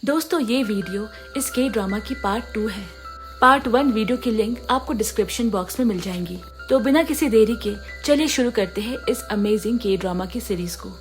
दोस्तों ये वीडियो इस के ड्रामा की पार्ट 2 है। पार्ट 1 वीडियो की लिंक आपको डिस्क्रिप्शन बॉक्स में मिल जाएंगी। तो बिना किसी देरी के चलिए शुरू करते हैं इस अमेजिंग के ड्रामा की सीरीज को।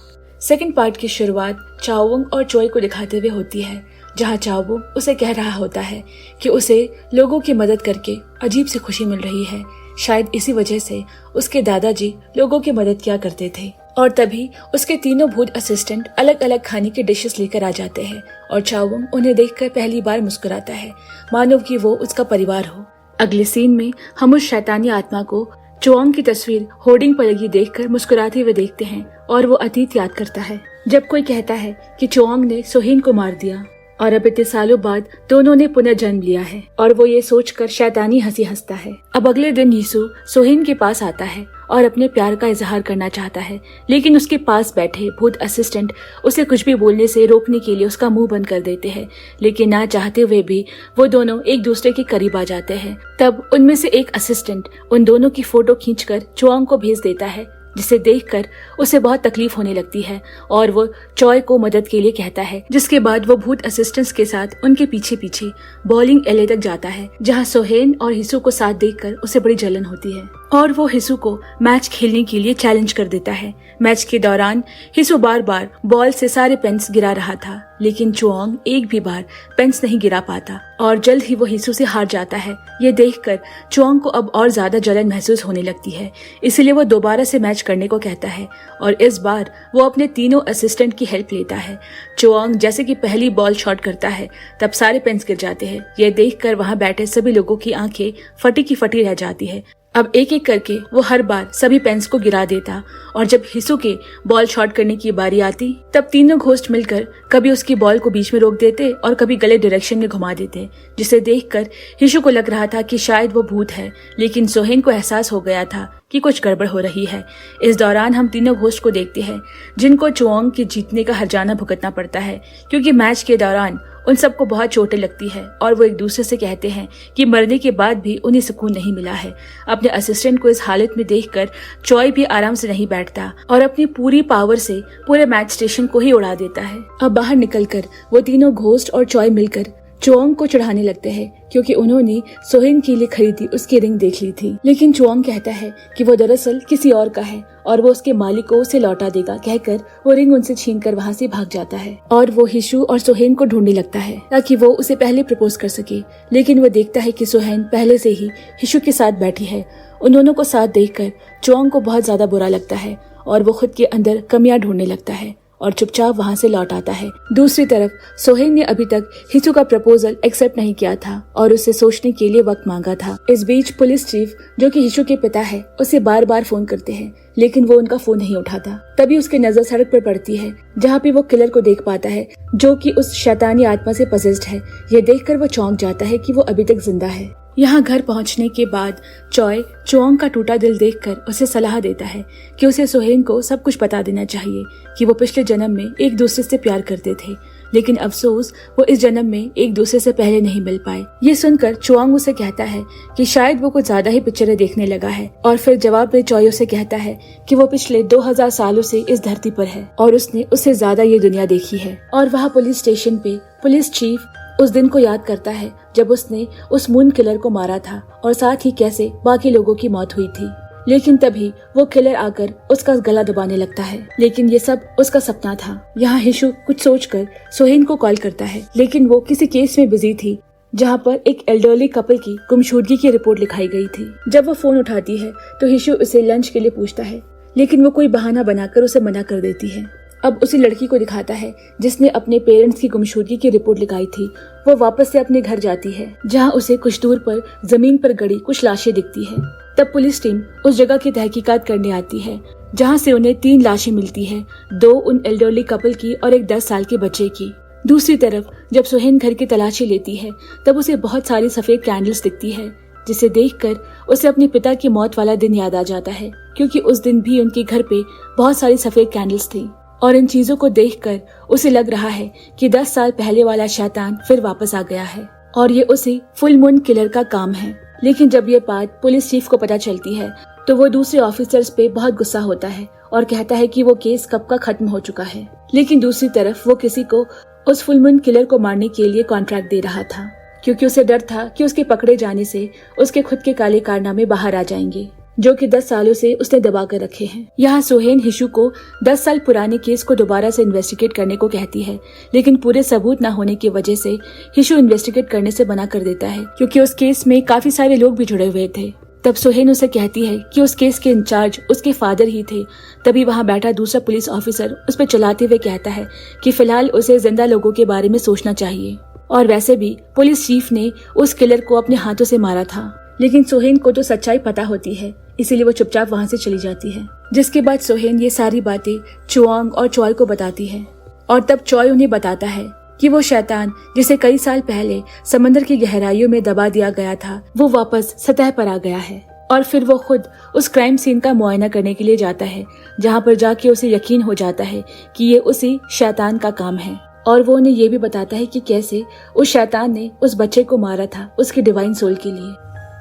सेकंड पार्ट की शुरुआत चाओवुंग और चोय को दिखाते हुए होती है, जहां चाओवुंग उसे कह रहा होता है कि उसे लोगों की मदद करके अजीब सी खुशी मिल रही है। शायद इसी वजह से उसके दादाजी लोगों की मदद किया करते थे। और तभी उसके तीनों भूत असिस्टेंट अलग अलग खाने की डिशेस लेकर आ जाते हैं और चाओवुंग उन्हें देखकर पहली बार मुस्कुराता है, मानो कि वो उसका परिवार हो। अगले सीन में हम उस शैतानी आत्मा को चुआंग की तस्वीर होर्डिंग पर लगी देखकर मुस्कुराते हुए देखते हैं और वो अतीत याद करता है, जब कोई कहता है कि चुआंग ने सोहेन को मार दिया और अब इतने सालों बाद दोनों ने पुनः जन्म लिया है। और वो ये सोचकर शैतानी हंसी हंसता है। अब अगले दिन यीशु सोहेन के पास आता है और अपने प्यार का इजहार करना चाहता है, लेकिन उसके पास बैठे भूत असिस्टेंट उसे कुछ भी बोलने से रोकने के लिए उसका मुंह बंद कर देते हैं। लेकिन ना चाहते हुए भी वो दोनों एक दूसरे के करीब आ जाते हैं। तब उनमें से एक असिस्टेंट उन दोनों की फोटो खींचकर चुआंग को भेज देता है, जिसे देखकर उसे बहुत तकलीफ होने लगती है और वो चॉय को मदद के लिए कहता है। जिसके बाद वो भूत असिस्टेंट्स के साथ उनके पीछे पीछे बॉलिंग एले तक जाता है, जहां सोहेन और हिसू को साथ देखकर उसे बड़ी जलन होती है और वो हिसू को मैच खेलने के लिए चैलेंज कर देता है। मैच के दौरान हिसू बार बार बॉल से सारे पेन्स गिरा रहा था, लेकिन चुआंग एक भी बार पेन्स नहीं गिरा पाता और जल्द ही वो हिसू से हार जाता है। ये देखकर चुआंग को अब और ज्यादा जलन महसूस होने लगती है, इसलिए वो दोबारा से मैच करने को कहता है और इस बार वो अपने तीनों असिस्टेंट की हेल्प लेता है। चुआंग जैसे कि पहली बॉल शॉट करता है तब सारे पेन्स गिर जाते हैं। ये देखकर वहां बैठे सभी लोगों की आंखें फटी की फटी रह जाती है। अब एक एक करके वो हर बार सभी पेन्स को गिरा देता और जब हिसू के बॉल शॉट करने की बारी आती तब तीनों घोस्ट मिलकर कभी उसकी बॉल को बीच में रोक देते और कभी गलत डायरेक्शन में घुमा देते, जिसे देखकर हिसू को लग रहा था कि शायद वो भूत है, लेकिन सोहेन को एहसास हो गया था कि कुछ गड़बड़ हो रही है। इस दौरान हम तीनों घोस्ट को देखते हैं, जिनको चुआंग के जीतने का हर्जाना भुगतना पड़ता है, क्योंकि मैच के दौरान उन सबको बहुत चोटें लगती है और वो एक दूसरे से कहते हैं कि मरने के बाद भी उन्हें सुकून नहीं मिला है। अपने असिस्टेंट को इस हालत में देखकर चॉय भी आराम से नहीं बैठता और अपनी पूरी पावर से पूरे मैच स्टेशन को ही उड़ा देता है। अब बाहर निकलकर वो तीनों घोस्ट और चॉय मिलकर चुआंग को चढ़ाने लगते हैं, क्योंकि उन्होंने सोहेन के लिए खरीदी उसकी रिंग देख ली थी। लेकिन चुआंग कहता है कि वो दरअसल किसी और का है और वो उसके मालिक को उसे लौटा देगा, कहकर वो रिंग उनसे छीनकर वहाँ से भाग जाता है और वो हिशु और सोहेन को ढूंढने लगता है ताकि वो उसे पहले प्रपोज कर सके। लेकिन वो देखता है कि सोहेन पहले से ही हिशु के साथ बैठी है। उन दोनों को साथ देखकर चुआंग को बहुत ज्यादा बुरा लगता है और वो खुद के अंदर कमियां ढूंढने लगता है और चुपचाप वहाँ से लौट आता है। दूसरी तरफ सोहेन ने अभी तक हिसू का प्रपोजल एक्सेप्ट नहीं किया था और उससे सोचने के लिए वक्त मांगा था। इस बीच पुलिस चीफ, जो कि हिसू के पिता है, उसे बार बार फोन करते हैं, लेकिन वो उनका फोन नहीं उठाता। तभी उसकी नजर सड़क पर पड़ती है, जहाँ पे वो किलर को देख पाता है, जो कि उस शैतानी आत्मा से पजेस्ड है। ये देखकर वो चौंक जाता है कि वो अभी तक जिंदा है। यहाँ घर पहुँचने के बाद चॉय चुआंग का टूटा दिल देखकर उसे सलाह देता है कि उसे सोहेन को सब कुछ बता देना चाहिए कि वो पिछले जन्म में एक दूसरे से प्यार करते थे, लेकिन अफसोस वो इस जन्म में एक दूसरे से पहले नहीं मिल पाए। ये सुनकर चुआंग उसे कहता है कि शायद वो कुछ ज्यादा ही पिक्चरें देखने लगा है और फिर जवाब में चॉय उसे कहता है कि वो पिछले 2000 सालों से इस धरती पर है और उसने उससे ज्यादा ये दुनिया देखी है। और वहाँ पुलिस स्टेशन पे पुलिस चीफ उस दिन को याद करता है जब उसने उस मून किलर को मारा था और साथ ही कैसे बाकी लोगों की मौत हुई थी। लेकिन तभी वो किलर आकर उसका गला दबाने लगता है, लेकिन ये सब उसका सपना था। यहाँ हिशु कुछ सोचकर सोहेन को कॉल करता है, लेकिन वो किसी केस में बिजी थी जहाँ पर एक एल्डरली कपल की गुमशुदगी की रिपोर्ट लिखाई गई थी। जब वो फोन उठाती है तो हिशु उसे लंच के लिए पूछता है, लेकिन वो कोई बहाना बनाकर उसे मना कर देती है। अब उसी लड़की को दिखाता है जिसने अपने पेरेंट्स की गुमशुदगी की रिपोर्ट लिखाई थी। वो वापस से अपने घर जाती है, जहाँ उसे कुछ दूर पर जमीन पर गड़ी कुछ लाशें दिखती है। तब पुलिस टीम उस जगह की तहकीकात करने आती है, जहाँ से उन्हें 3 लाशें मिलती है, 2 उन एल्डरली कपल की और एक 10 साल के बच्चे की। दूसरी तरफ जब सोहेन घर की तलाशी लेती है तब उसे बहुत सारी सफेद कैंडल्स दिखती है, जिसे देखकर उसे अपने पिता की मौत वाला दिन याद आ जाता है, क्योंकि उस दिन भी उनके घर पे बहुत सारी सफेद कैंडल्स थी। और इन चीजों को देखकर उसे लग रहा है कि 10 साल पहले वाला शैतान फिर वापस आ गया है और ये उसी फुल मून किलर का काम है। लेकिन जब ये बात पुलिस चीफ को पता चलती है तो वो दूसरे ऑफिसर्स पे बहुत गुस्सा होता है और कहता है कि वो केस कब का खत्म हो चुका है। लेकिन दूसरी तरफ वो किसी को उस फुल मून किलर को मारने के लिए कॉन्ट्रैक्ट दे रहा था, क्योंकि उसे डर था कि उसके पकड़े जाने से उसके खुद के काले कारनामे बाहर आ जाएंगे, जो कि 10 सालों से उसने दबा कर रखे हैं। यहाँ सोहेन हिशु को 10 साल पुराने केस को दोबारा से इन्वेस्टिगेट करने को कहती है, लेकिन पूरे सबूत न होने की वजह से हिशु इन्वेस्टिगेट करने से मना कर देता है, क्योंकि उस केस में काफी सारे लोग भी जुड़े हुए थे। तब सोहेन उसे कहती है कि उस केस के इंचार्ज उसके फादर ही थे। तभी वहाँ बैठा दूसरा पुलिस ऑफिसर उस पर चलाते हुए कहता है कि फिलहाल उसे जिंदा लोगों के बारे में सोचना चाहिए, और वैसे भी पुलिस चीफ ने उस किलर को अपने हाथों से मारा था। लेकिन सोहेन को तो सच्चाई पता होती है, इसीलिए वो चुपचाप वहाँ से चली जाती है। जिसके बाद सोहेन ये सारी बातें चुआंग और चॉय को बताती है, और तब चॉय उन्हें बताता है कि वो शैतान जिसे कई साल पहले समंदर की गहराइयों में दबा दिया गया था, वो वापस सतह पर आ गया है। और फिर वो खुद उस क्राइम सीन का मुआयना करने के लिए जाता है, जहाँ पर जाके उसे यकीन हो जाता है कि ये उसी शैतान का काम है। और वो उन्हें ये भी बताता है कि कैसे उस शैतान ने उस बच्चे को मारा था उसके डिवाइन सोल के लिए।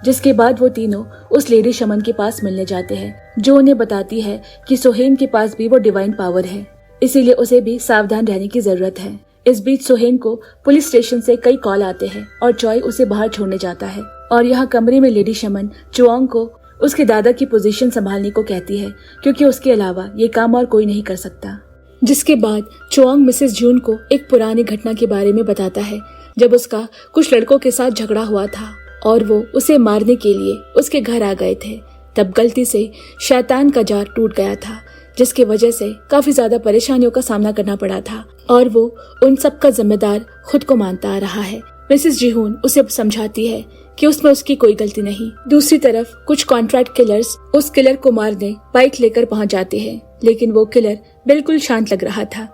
जिसके बाद वो तीनों उस लेडी शमन के पास मिलने जाते हैं, जो उन्हें बताती है कि सोहेन के पास भी वो डिवाइन पावर है, इसीलिए उसे भी सावधान रहने की जरूरत है। इस बीच सोहेन को पुलिस स्टेशन से कई कॉल आते हैं और चॉय उसे बाहर छोड़ने जाता है। और यहाँ कमरे में लेडी शमन चुआंग को उसके दादा की पोजीशन संभालने को कहती है, क्योंकि उसके अलावा ये काम और कोई नहीं कर सकता। जिसके बाद चुआंग मिसेस जून को एक पुरानी घटना के बारे में बताता है, जब उसका कुछ लड़कों के साथ झगड़ा हुआ था और वो उसे मारने के लिए उसके घर आ गए थे। तब गलती से शैतान का जार टूट गया था, जिसकी वजह से काफी ज्यादा परेशानियों का सामना करना पड़ा था, और वो उन सब का जिम्मेदार खुद को मानता आ रहा है। मिसेस जिहून उसे समझाती है कि उसमें उसकी कोई गलती नहीं। दूसरी तरफ कुछ कॉन्ट्रैक्ट किलर्स उस किलर को मारने बाइक लेकर पहुंच जाते हैं, लेकिन वो किलर बिल्कुल शांत लग रहा था।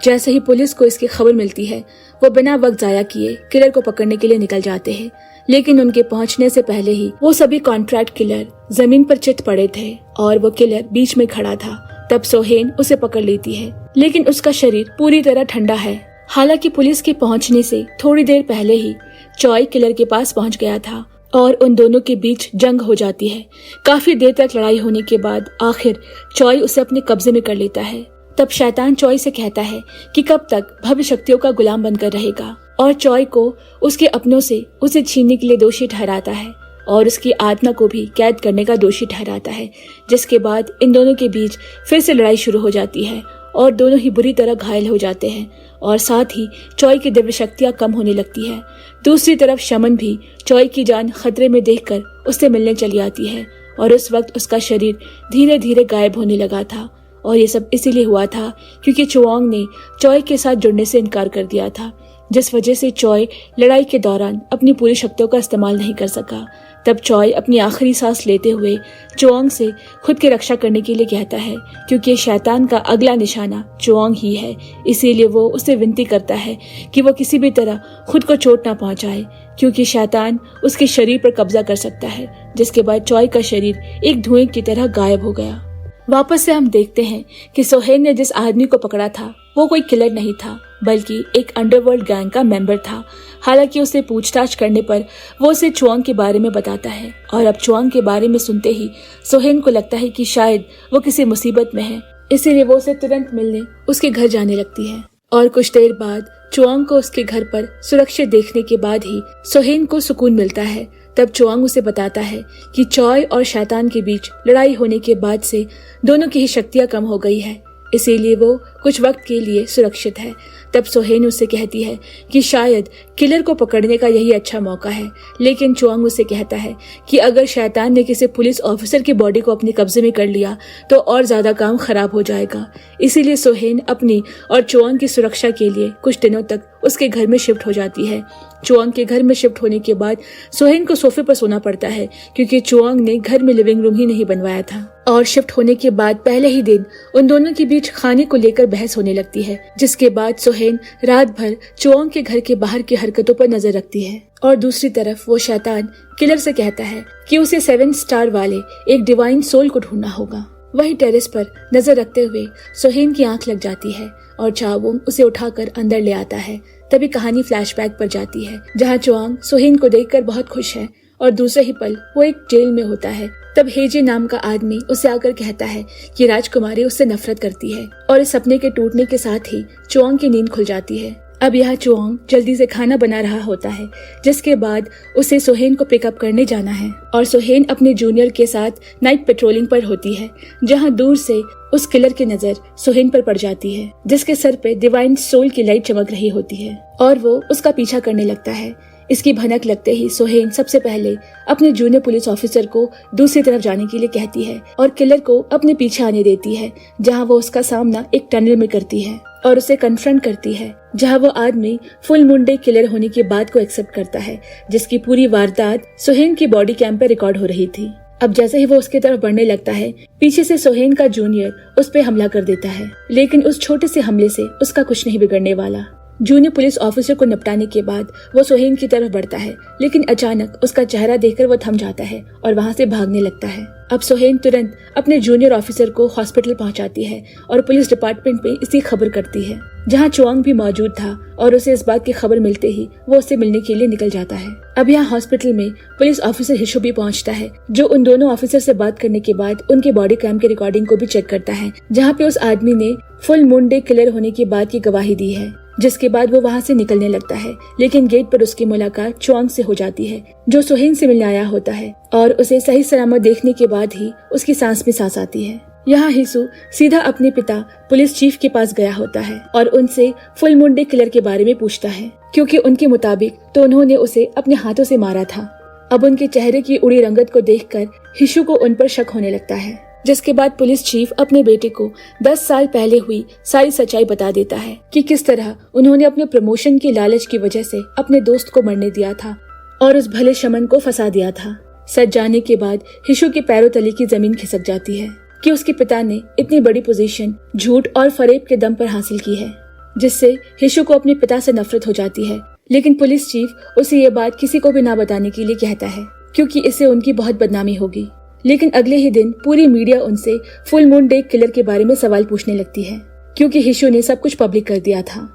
जैसे ही पुलिस को इसकी खबर मिलती है, वो बिना वक्त जाया किए किलर को पकड़ने के लिए निकल जाते हैं, लेकिन उनके पहुंचने से पहले ही वो सभी कॉन्ट्रैक्ट किलर जमीन पर चित पड़े थे और वो किलर बीच में खड़ा था। तब सोहेन उसे पकड़ लेती है, लेकिन उसका शरीर पूरी तरह ठंडा है। हालांकि पुलिस के पहुंचने से थोड़ी देर पहले ही चॉय किलर के पास पहुंच गया था और उन दोनों के बीच जंग हो जाती है। काफी देर तक लड़ाई होने के बाद आखिर चॉय उसे अपने कब्जे में कर लेता है। तब शैतान चॉय से कहता है कि कब तक भव्य शक्तियों का गुलाम बनकर रहेगा, और चॉय को उसके अपनों से उसे छीनने के लिए दोषी ठहराता है और उसकी आत्मा को भी कैद करने का दोषी ठहराता है। जिसके बाद इन दोनों के बीच फिर से लड़ाई शुरू हो जाती है और दोनों ही बुरी तरह घायल हो जाते हैं, और साथ ही चॉय की दिव्य शक्तियां कम होने लगती है। दूसरी तरफ शमन भी चॉय की जान खतरे में देखकर उससे मिलने चली आती है, और उस वक्त उसका शरीर धीरे धीरे गायब होने लगा था। और ये सब इसीलिए हुआ था क्योंकि चुआंग ने चॉय के साथ जुड़ने से इनकार कर दिया था, जिस वजह से चॉय लड़ाई के दौरान अपनी पूरी शक्तियों का इस्तेमाल नहीं कर सका। तब चॉय अपनी आखिरी सांस लेते हुए चुआंग से खुद की रक्षा करने के लिए कहता है, क्योंकि शैतान का अगला निशाना चुआंग ही है, इसीलिए वो उससे विनती करता है कि वो किसी भी तरह खुद को चोट ना पहुंचाए, क्योंकि शैतान उसके शरीर पर कब्जा कर सकता है। जिसके बाद चॉय का शरीर एक धुएं की तरह गायब हो गया। वापस से हम देखते हैं कि सोहेन ने जिस आदमी को पकड़ा था वो कोई किलर नहीं था, बल्कि एक अंडरवर्ल्ड गैंग का मेंबर था। हालांकि उसे पूछताछ करने पर वो उसे चुआंग के बारे में बताता है, और अब चुआंग के बारे में सुनते ही सोहेन को लगता है कि शायद वो किसी मुसीबत में है, इसीलिए वो उसे तुरंत मिलने उसके घर जाने लगती है। और कुछ देर बाद चुआंग को उसके घर पर सुरक्षित देखने के बाद ही सोहेन को सुकून मिलता है। तब चुआंग उसे बताता है कि चॉय और शैतान के बीच लड़ाई होने के बाद से दोनों की ही शक्तियां कम हो गई है, इसीलिए वो कुछ वक्त के लिए सुरक्षित है। तब सोहेन उससे कहती है कि शायद किलर को पकड़ने का यही अच्छा मौका है, लेकिन चुआंग उससे कहता है कि अगर शैतान ने किसी पुलिस ऑफिसर की बॉडी को अपने कब्जे में कर लिया तो और ज्यादा काम खराब हो जाएगा। इसीलिए सोहेन अपनी और चुआंग की सुरक्षा के लिए कुछ दिनों तक उसके घर में शिफ्ट हो जाती है। चुआंग के घर में शिफ्ट होने के बाद सोहेन को सोफे पर सोना पड़ता है, क्योंकि चुआंग ने घर में लिविंग रूम ही नहीं बनवाया था। और शिफ्ट होने के बाद पहले ही दिन उन दोनों के बीच खाने को लेकर बहस होने लगती है, जिसके बाद सोहेन रात भर चुआंग के घर के बाहर की हरकतों पर नजर रखती है। और दूसरी तरफ वो शैतान किलर से कहता है कि उसे 7 स्टार वाले एक डिवाइन सोल को ढूंढना होगा। वही टेरेस पर नजर रखते हुए सोहेन की आंख लग जाती है और चावुंग उसे उठाकर अंदर ले आता है। तभी कहानी फ्लैशबैक पर जाती है, जहाँ चुआंग सोहेन को देखकर बहुत खुश है और दूसरे ही पल वो एक जेल में होता है। तब हेजे नाम का आदमी उसे आकर कहता है कि राजकुमारी उससे नफरत करती है, और इस सपने के टूटने के साथ ही चुआंग की नींद खुल जाती है। अब यहाँ चुआंग जल्दी से खाना बना रहा होता है, जिसके बाद उसे सोहेन को पिकअप करने जाना है और सोहेन अपने जूनियर के साथ नाइट पेट्रोलिंग पर होती है, जहाँ दूर से उस किलर की नजर सोहेन पर पड़ जाती है, जिसके सर पे डिवाइन सोल की लाइट चमक रही होती है और वो उसका पीछा करने लगता है। इसकी भनक लगते ही सोहेन सबसे पहले अपने जूनियर पुलिस ऑफिसर को दूसरी तरफ जाने के लिए कहती है और किलर को अपने पीछे आने देती है, जहां वो उसका सामना एक टनल में करती है और उसे कन्फ्रंट करती है, जहां वो आदमी फुल मुंडे किलर होने की बात को एक्सेप्ट करता है, जिसकी पूरी वारदात सोहेन की बॉडी कैम पे रिकॉर्ड हो रही थी। अब जैसे ही वो उसकी तरफ बढ़ने लगता है, पीछे से सोहेन का जूनियर उस पे हमला कर देता है, लेकिन उस छोटे से हमले से उसका कुछ नहीं बिगड़ने वाला। जूनियर पुलिस ऑफिसर को निपटाने के बाद वो सोहेन की तरफ बढ़ता है, लेकिन अचानक उसका चेहरा देखकर वो थम जाता है और वहाँ से भागने लगता है। अब सोहेन तुरंत अपने जूनियर ऑफिसर को हॉस्पिटल पहुंचाती है और पुलिस डिपार्टमेंट में इसकी खबर करती है, जहां चुआंग भी मौजूद था और उसे इस बात की खबर मिलते ही वो उससे मिलने के लिए निकल जाता है। अब यहाँ हॉस्पिटल में पुलिस ऑफिसर हिशु भी पहुंचता है, जो उन दोनों ऑफिसर से बात करने के बाद उनके बॉडी कैम की रिकॉर्डिंग को भी चेक करता है, जहाँ पे उस आदमी ने फुल मुंडे किलर होने की बात की गवाही दी है। जिसके बाद वो वहाँ से निकलने लगता है, लेकिन गेट पर उसकी मुलाकात चुआंग से हो जाती है, जो सोहेन से मिलने आया होता है और उसे सही सलामत देखने के बाद ही उसकी सांस में सांस आती है। यहाँ हिसू सीधा अपने पिता पुलिस चीफ के पास गया होता है और उनसे फुल मुंडे किलर के बारे में पूछता है, क्योंकि उनके मुताबिक तो उन्होंने उसे अपने हाथों से मारा था। अब उनके चेहरे की उड़ी रंगत को देखकर हिशु को उन पर शक होने लगता है, जिसके बाद पुलिस चीफ अपने बेटे को 10 साल पहले हुई सारी सच्चाई बता देता है कि किस तरह उन्होंने अपने प्रमोशन की लालच की वजह से अपने दोस्त को मरने दिया था और उस भले शमन को फंसा दिया था। सच जानने के बाद हिशु के पैरों तले की जमीन खिसक जाती है कि उसके पिता ने इतनी बड़ी पोजीशन झूठ और फरेब के दम पर हासिल की है, जिससे हिशु को अपने पिता से नफरत हो जाती है। लेकिन पुलिस चीफ उसे ये बात किसी को भी ना बताने के लिए कहता है, क्योंकि इससे उनकी बहुत बदनामी होगी। लेकिन अगले ही दिन पूरी मीडिया उनसे फुल मून डे किलर के बारे में सवाल पूछने लगती है, क्योंकि हिशु ने सब कुछ पब्लिक कर दिया था।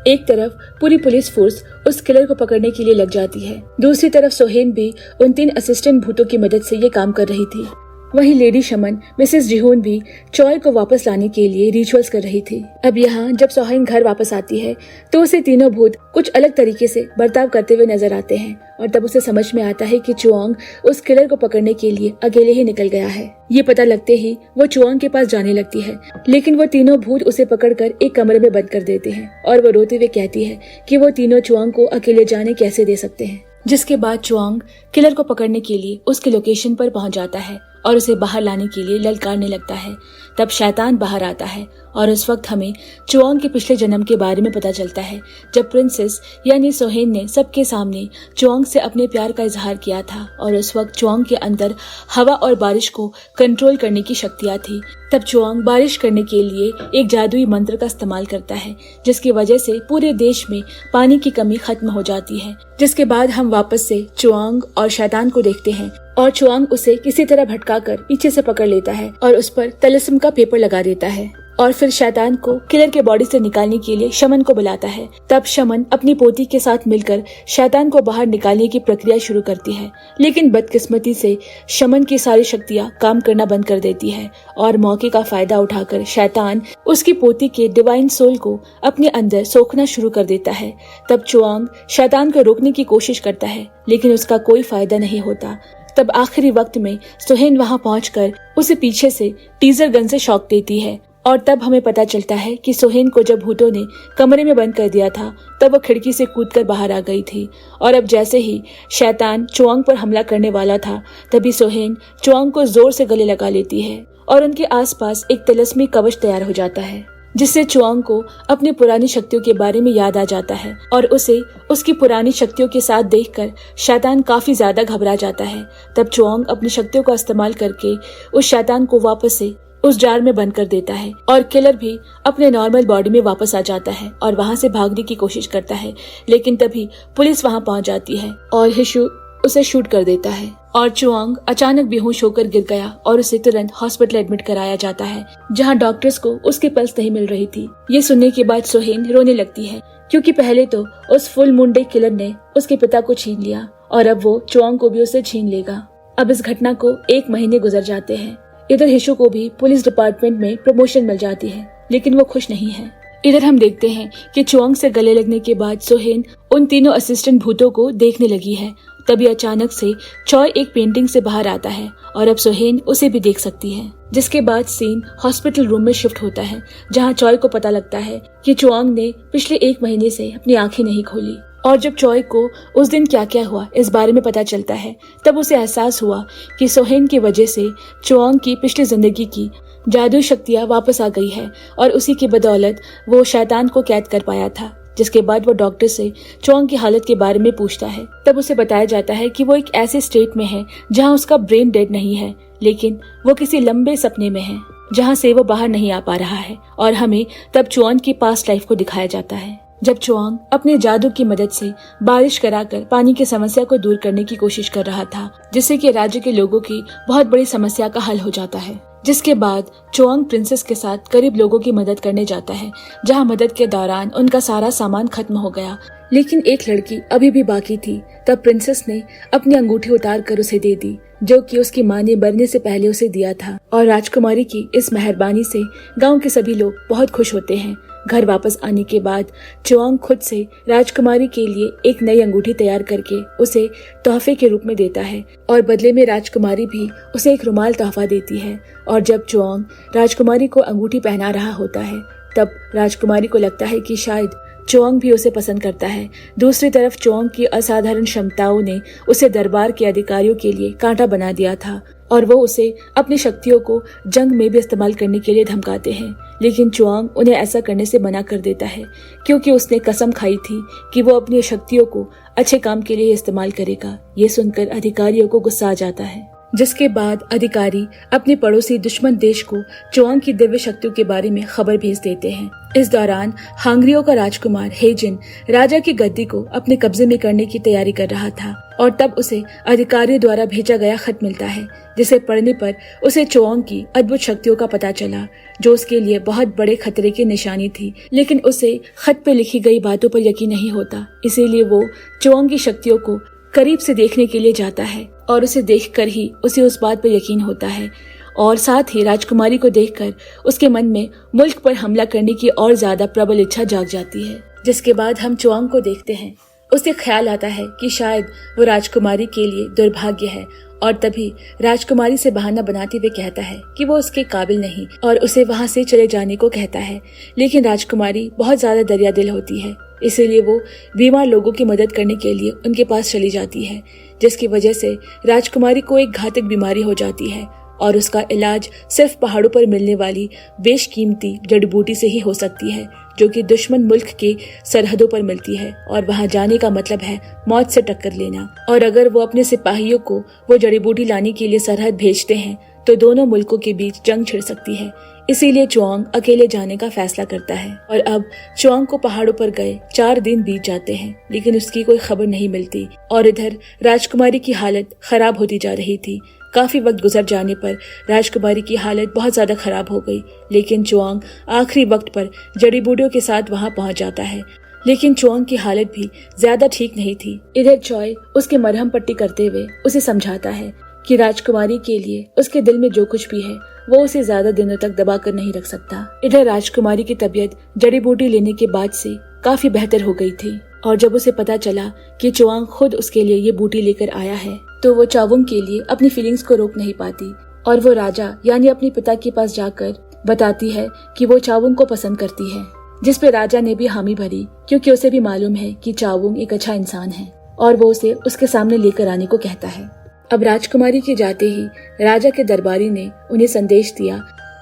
एक तरफ पूरी पुलिस फोर्स उस किलर को पकड़ने के लिए लग जाती है, दूसरी तरफ सोहेन भी उन 3 असिस्टेंट भूतों की मदद से ये काम कर रही थी। वहीं लेडी शमन मिसेस जिहोन भी चॉय को वापस लाने के लिए रिचुअल्स कर रही थी। अब यहाँ जब सोहेन घर वापस आती है तो उसे तीनों भूत कुछ अलग तरीके से बर्ताव करते हुए नजर आते हैं और तब उसे समझ में आता है कि चुआंग उस किलर को पकड़ने के लिए अकेले ही निकल गया है। ये पता लगते ही वो चुआंग के पास जाने लगती है, लेकिन वो तीनों भूत उसे पकड़कर एक कमरे में बंद कर देते हैं और वो रोते हुए कहती है कि वो तीनों चुआंग को अकेले जाने कैसे दे सकते हैं। जिसके बाद चुआंग किलर को पकड़ने के लिए उसके लोकेशन पर पहुंच जाता है और उसे बाहर लाने के लिए ललकारने लगता है। तब शैतान बाहर आता है और उस वक्त हमें चुआंग के पिछले जन्म के बारे में पता चलता है, जब प्रिंसेस यानी सोहेन ने सबके सामने चुआंग से अपने प्यार का इजहार किया था और उस वक्त चुआंग के अंदर हवा और बारिश को कंट्रोल करने की शक्तियां थी। तब चुआंग बारिश करने के लिए एक जादुई मंत्र का इस्तेमाल करता है, जिसकी वजह से पूरे देश में पानी की कमी खत्म हो जाती है। जिसके बाद हम वापस से चुआंग और शैतान को देखते हैं और चुआंग उसे किसी तरह भटकाकर पीछे से पकड़ लेता है और उस पर तलिस्म का पेपर लगा देता है और फिर शैतान को किलर के बॉडी से निकालने के लिए शमन को बुलाता है। तब शमन अपनी पोती के साथ मिलकर शैतान को बाहर निकालने की प्रक्रिया शुरू करती है, लेकिन बदकिस्मती से शमन की सारी शक्तियां काम करना बंद कर देती है और मौके का फायदा उठाकर शैतान उसकी पोती के डिवाइन सोल को अपने अंदर सोखना शुरू कर देता है। तब चुआंग शैतान को रोकने की कोशिश करता है, लेकिन उसका कोई फायदा नहीं होता। तब आखिरी वक्त में सोहेन वहां पहुंचकर उसे पीछे से टीजर गन से शॉक देती है और तब हमें पता चलता है कि सोहेन को जब भूतों ने कमरे में बंद कर दिया था तब वो खिड़की से कूदकर बाहर आ गई थी और अब जैसे ही शैतान चुआंग पर हमला करने वाला था तभी सोहेन चुआंग को जोर से गले लगा लेती है और उनके आसपास एक तिलिस्मी कवच तैयार हो जाता है, जिससे चुआंग को अपनी पुरानी शक्तियों के बारे में याद आ जाता है और उसे उसकी पुरानी शक्तियों के साथ देखकर शैतान काफी ज्यादा घबरा जाता है। तब चुआंग अपनी शक्तियों का इस्तेमाल करके उस शैतान को वापस से उस जार में बंद कर देता है और किलर भी अपने नॉर्मल बॉडी में वापस आ जाता है और वहां से भागने की कोशिश करता है, लेकिन तभी पुलिस वहां पहुंच जाती है और हिशु उसे शूट कर देता है और चुआंग अचानक बेहोश होकर गिर गया और उसे तुरंत हॉस्पिटल एडमिट कराया जाता है, जहां डॉक्टर्स को उसकी पल्स नहीं मिल रही थी। ये सुनने के बाद सोहेन रोने लगती है, क्योंकि पहले तो उस फुल मून डे किलर ने उसके पिता को छीन लिया और अब वो चुआंग को भी उससे छीन लेगा। अब इस घटना को 1 महीने गुजर जाते हैं। इधर हिशु को भी पुलिस डिपार्टमेंट में प्रमोशन मिल जाती है, लेकिन वो खुश नहीं है। इधर हम देखते हैं कि चुआंग से गले लगने के बाद सोहेन उन तीनों असिस्टेंट भूतों को देखने लगी है। तभी अचानक से चॉय एक पेंटिंग से बाहर आता है और अब सोहेन उसे भी देख सकती है। जिसके बाद सीन हॉस्पिटल रूम में शिफ्ट होता है, जहां चॉय को पता लगता है कि चुआंग ने पिछले 1 महीने से अपनी आंखें नहीं खोली। और जब चॉय को उस दिन क्या क्या हुआ इस बारे में पता चलता है, तब उसे एहसास हुआ कि सोहेन की वजह से चुआंग की पिछली जिंदगी की जादुई शक्तियां वापस आ गई है और उसी की बदौलत वो शैतान को कैद कर पाया था। जिसके बाद वो डॉक्टर से चुआंग की हालत के बारे में पूछता है। तब उसे बताया जाता है कि वो एक ऐसे स्टेट में है जहां उसका ब्रेन डेड नहीं है, लेकिन वो किसी लंबे सपने में है जहां से वो बाहर नहीं आ पा रहा है। और हमें तब चुआंग की पास्ट लाइफ को दिखाया जाता है, जब चुआंग अपने जादू की मदद से बारिश कराकर पानी की समस्या को दूर करने की कोशिश कर रहा था, जिससे कि राज्य के लोगों की बहुत बड़ी समस्या का हल हो जाता है। जिसके बाद चुआंग प्रिंसेस के साथ गरीब लोगों की मदद करने जाता है, जहां मदद के दौरान उनका सारा सामान खत्म हो गया, लेकिन एक लड़की अभी भी बाकी थी। तब प्रिंसेस ने अपनी अंगूठी उतार कर उसे दे दी, जो कि उसकी माँ ने मरने से पहले उसे दिया था। और राजकुमारी की इस मेहरबानी से गांव के सभी लोग बहुत खुश होते हैं। घर वापस आने के बाद चुआंग खुद से राजकुमारी के लिए एक नई अंगूठी तैयार करके उसे तोहफे के रूप में देता है और बदले में राजकुमारी भी उसे एक रुमाल तोहफा देती है। और जब चुआंग राजकुमारी को अंगूठी पहना रहा होता है, तब राजकुमारी को लगता है कि शायद चुआंग भी उसे पसंद करता है। दूसरी तरफ चुआंग की असाधारण क्षमताओं ने उसे दरबार के अधिकारियों के लिए कांटा बना दिया था और वो उसे अपनी शक्तियों को जंग में भी इस्तेमाल करने के लिए धमकाते हैं। लेकिन चुआंग उन्हें ऐसा करने से मना कर देता है, क्योंकि उसने कसम खाई थी कि वो अपनी शक्तियों को अच्छे काम के लिए इस्तेमाल करेगा। ये सुनकर अधिकारियों को गुस्सा आ जाता है, जिसके बाद अधिकारी अपने पड़ोसी दुश्मन देश को चुआंग की दिव्य शक्तियों के बारे में खबर भेज देते हैं। इस दौरान हांगरियों का राजकुमार हेजिन राजा की गद्दी को अपने कब्जे में करने की तैयारी कर रहा था और तब उसे अधिकारियों द्वारा भेजा गया खत मिलता है, जिसे पढ़ने पर उसे चुआंग की अद्भुत शक्तियों का पता चला, जो उसके लिए बहुत बड़े खतरे की निशानी थी। लेकिन उसे खत पे लिखी गई बातों पर यकीन नहीं होता, इसीलिए वो चुआंग की शक्तियों को करीब से देखने के लिए जाता है और उसे देखकर ही उसे उस बात पर यकीन होता है। और साथ ही राजकुमारी को देखकर उसके मन में मुल्क पर हमला करने की और ज्यादा प्रबल इच्छा जाग जाती है। जिसके बाद हम चुआंग को देखते हैं। उसे ख्याल आता है कि शायद वो राजकुमारी के लिए दुर्भाग्य है और तभी राजकुमारी से बहाना बनाते हुए कहता है कि वो उसके काबिल नहीं और उसे वहाँ से चले जाने को कहता है। लेकिन राजकुमारी बहुत ज्यादा दरिया दिल होती है, इसीलिए वो बीमार लोगों की मदद करने के लिए उनके पास चली जाती है, जिसकी वजह से राजकुमारी को एक घातक बीमारी हो जाती है और उसका इलाज सिर्फ पहाड़ों पर मिलने वाली बेशकीमती जड़ी बूटी से ही हो सकती है, जो कि दुश्मन मुल्क के सरहदों पर मिलती है और वहां जाने का मतलब है मौत से टक्कर लेना। और अगर वो अपने सिपाहियों को वो जड़ी बूटी लाने के लिए सरहद भेजते हैं तो दोनों मुल्कों के बीच जंग छिड़ सकती है। इसीलिए चुआंग अकेले जाने का फैसला करता है। और अब चुआंग को पहाड़ों पर गए 4 दिन बीत जाते हैं, लेकिन उसकी कोई खबर नहीं मिलती। और इधर राजकुमारी की हालत खराब होती जा रही थी। काफी वक्त गुजर जाने पर राजकुमारी की हालत बहुत ज्यादा खराब हो गई, लेकिन चुआंग आखिरी वक्त पर जड़ी बूटियों के साथ वहां पहुंच जाता है। लेकिन चुआंग की हालत भी ज्यादा ठीक नहीं थी। इधर चॉय उसके मरहम पट्टी करते हुए उसे समझाता है कि राजकुमारी के लिए उसके दिल में जो कुछ भी है वो उसे ज्यादा दिनों तक दबा कर नहीं रख सकता। इधर राजकुमारी की तबीयत जड़ी बूटी लेने के बाद से काफी बेहतर हो गई थी और जब उसे पता चला कि चुआंग खुद उसके लिए ये बूटी लेकर आया है, तो वो चावुंग के लिए अपनी फीलिंग्स को रोक नहीं पाती और वो राजा यानी अपने पिता के पास जाकर बताती है कि वो चावुंग को पसंद करती है, जिस पे राजा ने भी हामी भरी, क्योंकि उसे भी मालूम है कि चावुंग एक अच्छा इंसान है और वो उसे उसके सामने लेकर आने को कहता है। अब राजकुमारी के जाते ही राजा के दरबारी ने उन्हें संदेश दिया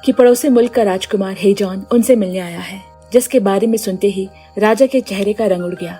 कि पड़ोसी मुल्क का राजकुमार हेजॉन उनसे मिलने आया है, जिसके बारे में सुनते ही राजा के चेहरे का रंग उड़ गया।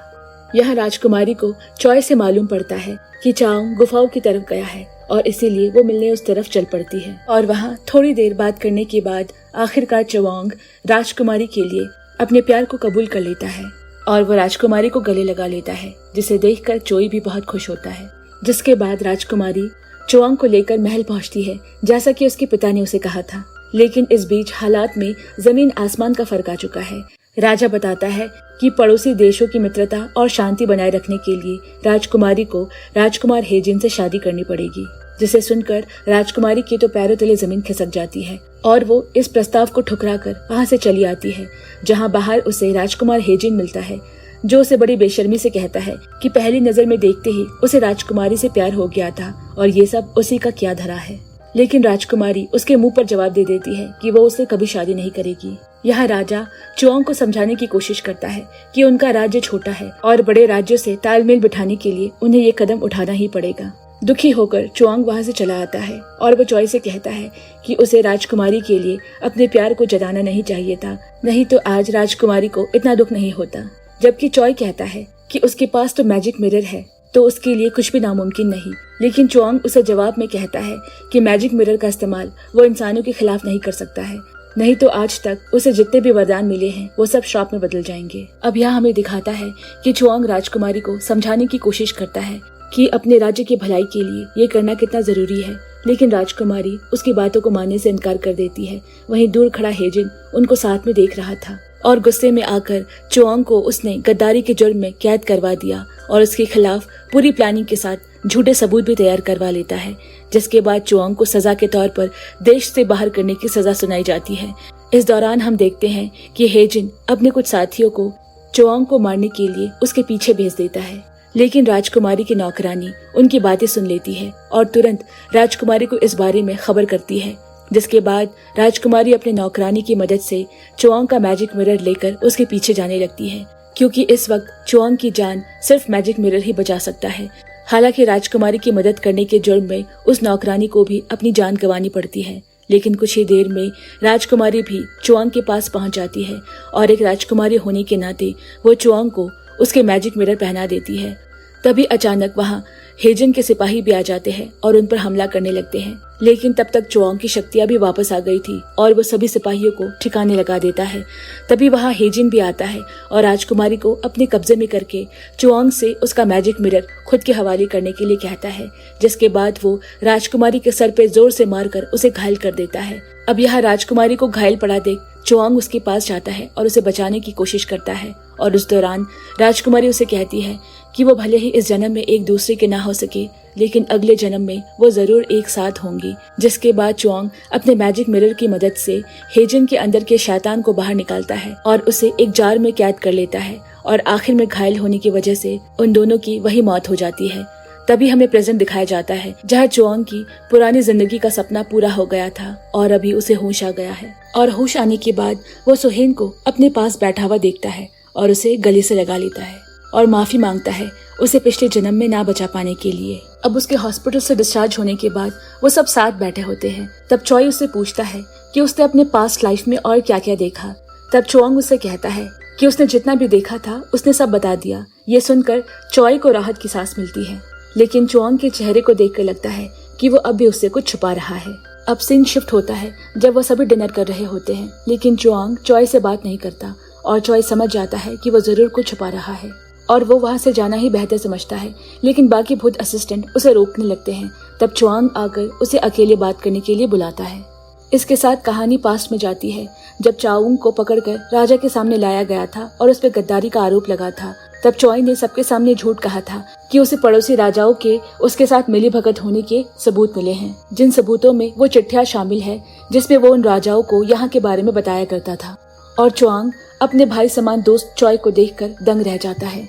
यहाँ राजकुमारी को चॉय से मालूम पड़ता है कि चावुंग गुफाओं की तरफ गया है और इसीलिए वो मिलने उस तरफ चल पड़ती है। और वहाँ थोड़ी देर बात करने के बाद आखिरकार चुआंग राजकुमारी के लिए अपने प्यार को कबूल कर लेता है और वो राजकुमारी को गले लगा लेता है, जिसे देखकर चोई भी बहुत खुश होता है। जिसके बाद राजकुमारी चुआंग को लेकर महल पहुंचती है, जैसा कि उसके पिता ने उसे कहा था। लेकिन इस बीच हालात में जमीन आसमान का फर्क आ चुका है। राजा बताता है कि पड़ोसी देशों की मित्रता और शांति बनाए रखने के लिए राजकुमारी को राजकुमार हेजिन से शादी करनी पड़ेगी। जिसे सुनकर राजकुमारी के तो पैरों तले जमीन खिसक जाती है और वो इस प्रस्ताव को ठुकराकर वहां से चली आती है, जहां बाहर उसे राजकुमार हेजिन मिलता है, जो उसे बड़ी बेशर्मी से कहता है कि पहली नजर में देखते ही उसे राजकुमारी से प्यार हो गया था और ये सब उसी का क्या धरा है। लेकिन राजकुमारी उसके मुंह पर जवाब दे देती है कि वो उससे कभी शादी नहीं करेगी। यह राजा चुआंग को समझाने की कोशिश करता है कि उनका राज्य छोटा है और बड़े राज्यों से तालमेल बिठाने के लिए उन्हें ये कदम उठाना ही पड़ेगा। दुखी होकर चुआंग वहां से चला आता है और वो चॉय से कहता है कि उसे राजकुमारी के लिए अपने प्यार को जताना नहीं चाहिए था, नहीं तो आज राजकुमारी को इतना दुख नहीं होता। जबकि चॉय कहता है कि उसके पास तो मैजिक मिरर है, तो उसके लिए कुछ भी नामुमकिन नहीं। लेकिन चुआंग उसे जवाब में कहता है कि मैजिक मिरर का इस्तेमाल वो इंसानों के खिलाफ नहीं कर सकता है, नहीं तो आज तक उसे जितने भी वरदान मिले हैं वो सब श्राप में बदल जाएंगे। अब यहाँ हमें दिखाता है कि चुआंग राजकुमारी को समझाने की कोशिश करता है कि अपने राज्य की भलाई के लिए ये करना कितना जरूरी है, लेकिन राजकुमारी उसकी बातों को मानने से इनकार कर देती है। वहीं दूर खड़ा हेजिन उनको साथ में देख रहा था और गुस्से में आकर चुआंग को उसने गद्दारी के जुर्म में कैद करवा दिया और उसके खिलाफ पूरी प्लानिंग के साथ झूठे सबूत भी तैयार करवा लेता है, जिसके बाद चुआंग को सजा के तौर पर देश से बाहर करने की सजा सुनाई जाती है। इस दौरान हम देखते हैं कि हेजिन अपने कुछ साथियों को चुआंग को मारने के लिए उसके पीछे भेज देता है, लेकिन राजकुमारी की नौकरानी उनकी बातें सुन लेती है और तुरंत राजकुमारी को इस बारे में खबर करती है, जिसके बाद राजकुमारी अपने नौकरानी की मदद से चुआंग का मैजिक मिरर लेकर उसके पीछे जाने लगती है, क्योंकि इस वक्त चुआंग की जान सिर्फ मैजिक मिरर ही बचा सकता है। हालांकि राजकुमारी की मदद करने के जुर्म में उस नौकरानी को भी अपनी जान गंवानी पड़ती है, लेकिन कुछ ही देर में राजकुमारी भी चुआंग के पास पहुंच जाती है और एक राजकुमारी होने के नाते वो चुआंग को उसके मैजिक मिरर पहना देती है। तभी अचानक वहां हेजिन के सिपाही भी आ जाते हैं और उन पर हमला करने लगते हैं, लेकिन तब तक चुआंग की शक्तियां भी वापस आ गई थी और वो सभी सिपाहियों को ठिकाने लगा देता है। तभी वहां हेजिन भी आता है और राजकुमारी को अपने कब्जे में करके चुआंग से उसका मैजिक मिरर खुद के हवाले करने के लिए कहता है, जिसके बाद वो राजकुमारी के सर पे जोर से मारकर उसे घायल कर देता है। अब यहाँ राजकुमारी को घायल पड़ा देख चुआंग उसके पास जाता है और उसे बचाने की कोशिश करता है और उस दौरान राजकुमारी उसे कहती है कि वो भले ही इस जन्म में एक दूसरे के ना हो सके, लेकिन अगले जन्म में वो जरूर एक साथ होंगी। जिसके बाद चुआंग अपने मैजिक मिरर की मदद से हेजिन के अंदर के शैतान को बाहर निकालता है और उसे एक जार में कैद कर लेता है और आखिर में घायल होने की वजह से उन दोनों की वही मौत हो जाती है। तभी हमें प्रेजेंट दिखाया जाता है, जहाँ चुआंग की पुरानी जिंदगी का सपना पूरा हो गया था और अभी उसे होश आ गया है। और होश आने के बाद वो सुहेन को अपने पास बैठा हुआ देखता है और उसे गले से लगा लेता है और माफी मांगता है उसे पिछले जन्म में ना बचा पाने के लिए। अब उसके हॉस्पिटल से डिस्चार्ज होने के बाद वो सब साथ बैठे होते हैं। तब चॉय उससे पूछता है कि उसने अपने पास्ट लाइफ में और क्या क्या देखा। तब चुआंग उससे कहता है कि उसने जितना भी देखा था उसने सब बता दिया। ये सुनकर चॉय को राहत की सांस मिलती है, लेकिन चुआंग के चेहरे को देखकर लगता है कि वो अब भी उससे कुछ छुपा रहा है। अब सीन शिफ्ट होता है जब वो सभी डिनर कर रहे होते हैं, लेकिन चुआंग चॉय से बात नहीं करता और चॉय समझ जाता है कि वो जरूर कुछ छुपा रहा है और वो वहाँ से जाना ही बेहतर समझता है, लेकिन बाकी भूत असिस्टेंट उसे रोकने लगते हैं। तब चुआंग आकर उसे अकेले बात करने के लिए बुलाता है। इसके साथ कहानी पास्ट में जाती है, जब चाउंग को पकड़कर राजा के सामने लाया गया था और उस पर गद्दारी का आरोप लगा था। तब चॉय ने सबके सामने झूठ कहा था कि उसे पड़ोसी राजाओं के उसके साथ मिली भगत होने के सबूत मिले हैं, जिन सबूतों में वो चिट्ठियां शामिल है जिसमें वो उन राजाओं को यहाँ के बारे में बताया करता था। और चुआंग अपने भाई समान दोस्त चॉय को देखकर दंग रह जाता है।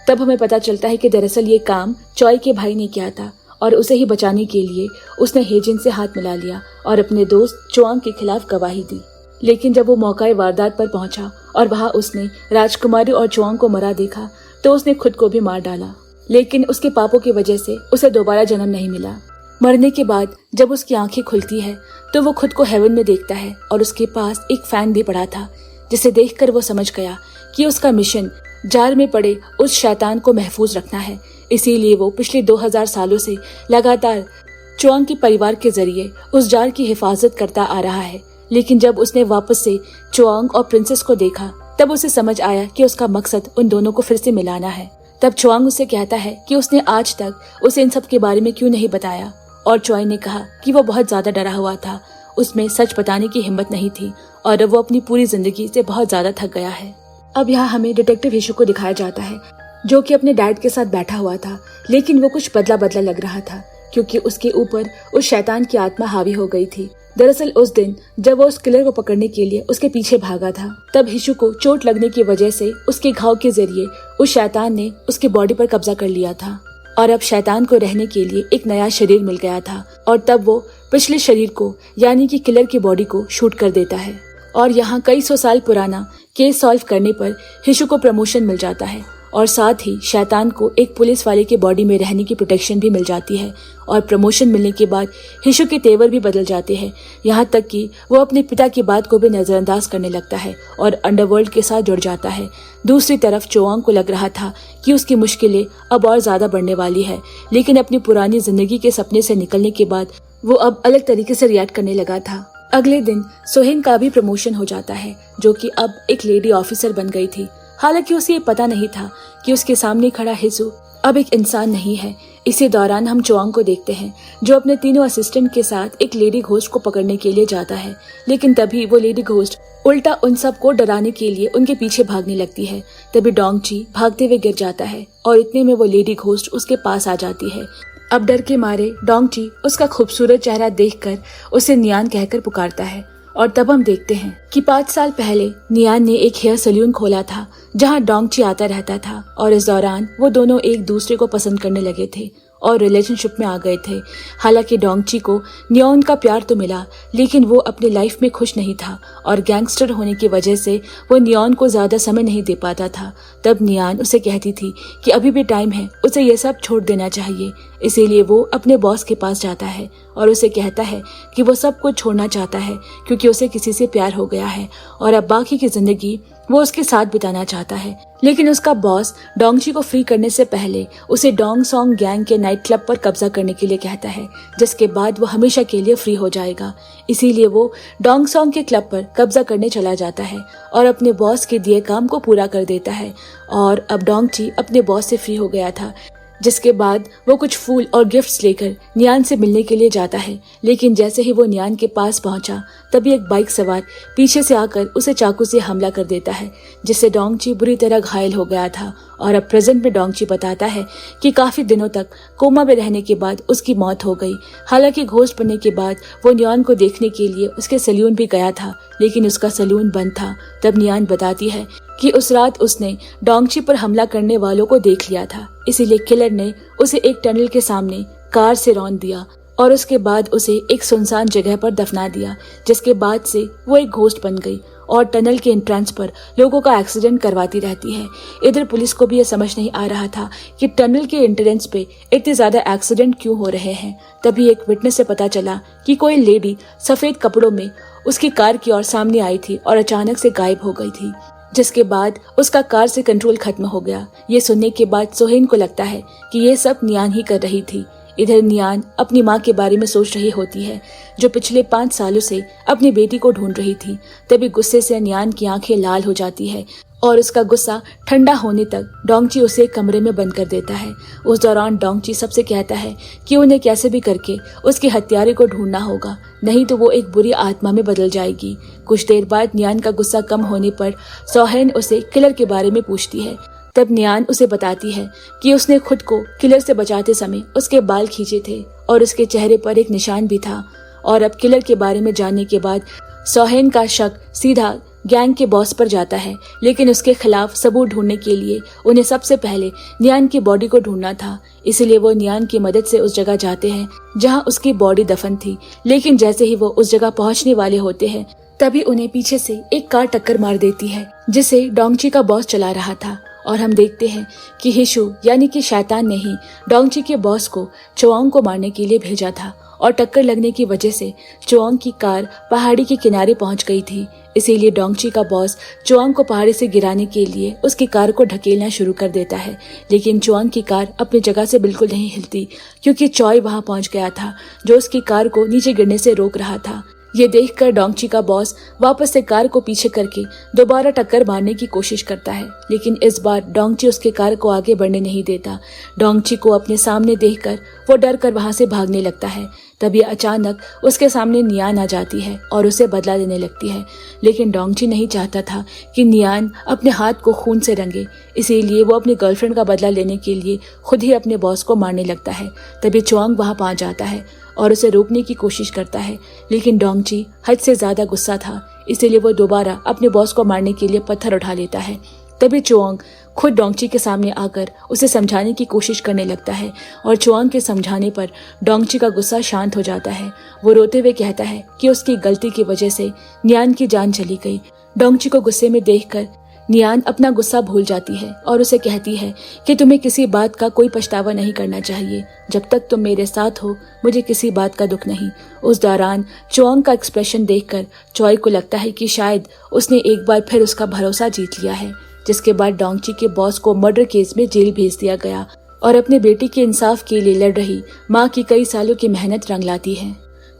तब हमें पता चलता है कि दरअसल ये काम चॉय के भाई ने किया था और उसे ही बचाने के लिए उसने हेजिन से हाथ मिला लिया और अपने दोस्त चुआंग के खिलाफ गवाही दी। लेकिन जब वो मौका वारदात पर पहुंचा और वहां उसने राजकुमारी और चुआंग को मरा देखा तो उसने खुद को भी मार डाला, लेकिन उसके पापों की वजह से उसे दोबारा जन्म नहीं मिला। मरने के बाद जब उसकी आंखें खुलती है तो वो खुद को हेवन में देखता है और उसके पास एक फैन भी पड़ा था, जिसे देखकर वो समझ गया कि उसका मिशन जार में पड़े उस शैतान को महफूज रखना है। इसीलिए वो पिछले 2000 सालों से लगातार चुआंग के परिवार के जरिए उस जार की हिफाजत करता आ रहा है। लेकिन जब उसने वापस से चुआंग और प्रिंसेस को देखा तब उसे समझ आया कि उसका मकसद उन दोनों को फिर से मिलाना है। तब चुआंग उसे कहता है कि उसने आज तक उसे इन सब के बारे में क्यों नहीं बताया, और चॉय ने कहा कि वो बहुत ज्यादा डरा हुआ था, उसमें सच बताने की हिम्मत नहीं थी और वो अपनी पूरी जिंदगी से बहुत ज्यादा थक गया है। अब यहाँ हमें डिटेक्टिव हिशु को दिखाया जाता है, जो कि अपने डैड के साथ बैठा हुआ था, लेकिन वो कुछ बदला बदला लग रहा था क्योंकि उसके ऊपर उस शैतान की आत्मा हावी हो गई थी। दरअसल उस दिन जब वो उस किलर को पकड़ने के लिए उसके पीछे भागा था, तब हिशु को चोट लगने की वजह से उसके घाव के जरिए उस शैतान ने उसकी बॉडी पर कब्जा कर लिया था और अब शैतान को रहने के लिए एक नया शरीर मिल गया था और तब वो पिछले शरीर को यानी कि किलर की बॉडी को शूट कर देता है और यहाँ कई सौ साल पुराना केस सॉल्व करने पर हिशु को प्रमोशन मिल जाता है और साथ ही शैतान को एक पुलिस वाले की बॉडी में रहने की प्रोटेक्शन भी मिल जाती है और प्रमोशन मिलने के बाद हिशु के तेवर भी बदल जाते हैं, यहाँ तक कि वो अपने पिता की बात को भी नजरअंदाज करने लगता है और अंडरवर्ल्ड के साथ जुड़ जाता है। दूसरी तरफ चोआंग को लग रहा था कि उसकी मुश्किलें अब और ज्यादा बढ़ने वाली है, लेकिन अपनी पुरानी जिंदगी के सपने से निकलने के बाद वो अब अलग तरीके से रिएक्ट करने लगा था। अगले दिन सोहेन का भी प्रमोशन हो जाता है, जो कि अब एक लेडी ऑफिसर बन गई थी। हालांकि उसे ये पता नहीं था कि उसके सामने खड़ा हिसू अब एक इंसान नहीं है। इसी दौरान हम चोआंग को देखते हैं जो अपने तीनों असिस्टेंट के साथ एक लेडी घोस्ट को पकड़ने के लिए जाता है, लेकिन तभी वो लेडी घोस्ट उल्टा उन सब को डराने के लिए उनके पीछे भागने लगती है। तभी डोंगची भागते हुए गिर जाता है और इतने में वो लेडी घोस्ट उसके पास आ जाती है। अब डर के मारे डोंगची उसका खूबसूरत चेहरा देखकर उसे नियान कहकर पुकारता है और तब हम देखते हैं कि 5 साल पहले नियान ने एक हेयर सैलून खोला था जहां डोंगची आता रहता था और इस दौरान वो दोनों एक दूसरे को पसंद करने लगे थे और रिलेशनशिप में आ गए थे। हालांकि डोंगची को नियान का प्यार तो मिला, लेकिन वो अपनी लाइफ में खुश नहीं था और गैंगस्टर होने की वजह से वो नियान को ज्यादा समय नहीं दे पाता था। तब नियान उसे कहती थी कि अभी भी टाइम है, उसे ये सब छोड़ देना चाहिए। इसीलिए वो अपने बॉस के पास जाता है और उसे कहता है कि वो सब कुछ छोड़ना चाहता है क्योंकि उसे किसी से प्यार हो गया है और अब बाकी की जिंदगी वो उसके साथ बिताना चाहता है। लेकिन उसका बॉस डोंगची को फ्री करने से पहले उसे डोंग सॉन्ग गैंग के नाइट क्लब पर कब्जा करने के लिए कहता है, जिसके बाद वो हमेशा के लिए फ्री हो जाएगा। इसीलिए वो डोंग सॉन्ग के क्लब पर कब्जा करने चला जाता है और अपने बॉस के दिए काम को पूरा कर देता है और अब डोंगची अपने बॉस से फ्री हो गया था। जिसके बाद वो कुछ फूल और गिफ्ट्स लेकर नियान से मिलने के लिए जाता है, लेकिन जैसे ही वो नियान के पास पहुंचा तभी एक बाइक सवार पीछे से आकर उसे चाकू से हमला कर देता है, जिससे डोंगची बुरी तरह घायल हो गया था। और अब प्रेजेंट में डोंगची बताता है कि काफी दिनों तक कोमा में रहने के बाद उसकी मौत हो गई। हालांकि घोस्ट बनने के बाद वो नियान को देखने के लिए उसके सैलून भी गया था, लेकिन उसका सैलून बंद था। तब नियान बताती है कि उस रात उसने डोंगची पर हमला करने वालों को देख लिया था, इसीलिए किलर ने उसे एक टनल के सामने कार से रौंद दिया और उसके बाद उसे एक सुनसान जगह पर दफना दिया, जिसके बाद से वो एक घोस्ट बन गई और टनल के एंट्रेंस पर लोगों का एक्सीडेंट करवाती रहती है। इधर पुलिस को भी ये समझ नहीं आ रहा था कि टनल के एंट्रेंस पे इतने ज्यादा एक्सीडेंट क्यों हो रहे हैं। तभी एक विटनेस से पता चला कि कोई लेडी सफेद कपड़ों में उसकी कार की ओर सामने आई थी और अचानक से गायब हो गई थी, जिसके बाद उसका कार से कंट्रोल खत्म हो गया। ये सुनने के बाद सोहेन को लगता है कि ये सब नियान ही कर रही थी। इधर नियान अपनी माँ के बारे में सोच रही होती है, जो पिछले 5 सालों से अपनी बेटी को ढूंढ रही थी। तभी गुस्से से नियान की आंखें लाल हो जाती है और उसका गुस्सा ठंडा होने तक डोंगची उसे कमरे में बंद कर देता है। उस दौरान डोंगची सबसे कहता है कि उन्हें कैसे भी करके उसके हत्यारे को ढूंढना होगा, नहीं तो वो एक बुरी आत्मा में बदल जाएगी। कुछ देर बाद नियान का गुस्सा कम होने पर सोहेन उसे किलर के बारे में पूछती है। तब नियान उसे बताती है कि उसने खुद को किलर से बचाते समय उसके बाल खींचे थे और उसके चेहरे पर एक निशान भी था। और अब किलर के बारे में जानने के बाद सोहेन का शक सीधा गैंग के बॉस पर जाता है, लेकिन उसके खिलाफ सबूत ढूंढने के लिए उन्हें सबसे पहले नियान की बॉडी को ढूंढना था। इसीलिए वो नियान की मदद से उस जगह जाते हैं जहां उसकी बॉडी दफन थी। लेकिन जैसे ही वो उस जगह पहुंचने वाले होते हैं तभी उन्हें पीछे से एक कार टक्कर मार देती है, जिसे डोंगची का बॉस चला रहा था। और हम देखते हैं कि हिशु यानी कि शैतान ने ही डोंगची के बॉस को चोआंग को मारने के लिए भेजा था और टक्कर लगने की वजह से चोआंग की कार पहाड़ी के किनारे पहुंच गई थी। इसीलिए डोंगची का बॉस चोआंग को पहाड़ी से गिराने के लिए उसकी कार को ढकेलना शुरू कर देता है, लेकिन चोआंग की कार अपनी जगह से बिल्कुल नहीं हिलती क्योंकि चॉय वहां पहुंच गया था, जो उसकी कार को नीचे गिरने से रोक रहा था। ये देखकर डोंगची का बॉस वापस से कार को पीछे करके दोबारा टक्कर मारने की कोशिश करता है, लेकिन इस बार डोंगची उसके कार को आगे बढ़ने नहीं देता। डोंगची को अपने सामने देखकर वो डर कर वहां से भागने लगता है, तभी अचानक उसके सामने नियान आ जाती है और उसे बदला लेने लगती है। लेकिन डोंगची नहीं चाहता था कि नियान अपने हाथ को खून से रंगे, इसीलिए वो अपनी गर्लफ्रेंड का बदला लेने के लिए खुद ही अपने बॉस को मारने लगता है। तभी चुआंग वहां पहुंच जाता है और उसे रोकने की कोशिश करता है, लेकिन डोंगची हद से ज्यादा गुस्सा था, इसीलिए वो दोबारा अपने बॉस को मारने के लिए पत्थर उठा लेता है। तभी चुआंग खुद डोंगची के सामने आकर उसे समझाने की कोशिश करने लगता है और चुआंग के समझाने पर डोंगची का गुस्सा शांत हो जाता है। वो रोते हुए कहता है कि उसकी गलती की वजह से नियान की जान चली गई। डोंगची को गुस्से में देखकर नियान अपना गुस्सा भूल जाती है और उसे कहती है कि तुम्हें किसी बात का कोई पछतावा नहीं करना चाहिए। जब तक तुम मेरे साथ हो मुझे किसी बात का दुख नहीं। उस दौरान चुआंग का एक्सप्रेशन देखकर चॉय को लगता है कि शायद उसने एक बार फिर उसका भरोसा जीत लिया है, जिसके बाद डोंगची के बॉस को मर्डर केस में जेल भेज दिया गया और अपने बेटी के इंसाफ के लिए लड़ रही माँ की कई सालों की मेहनत रंग लाती है।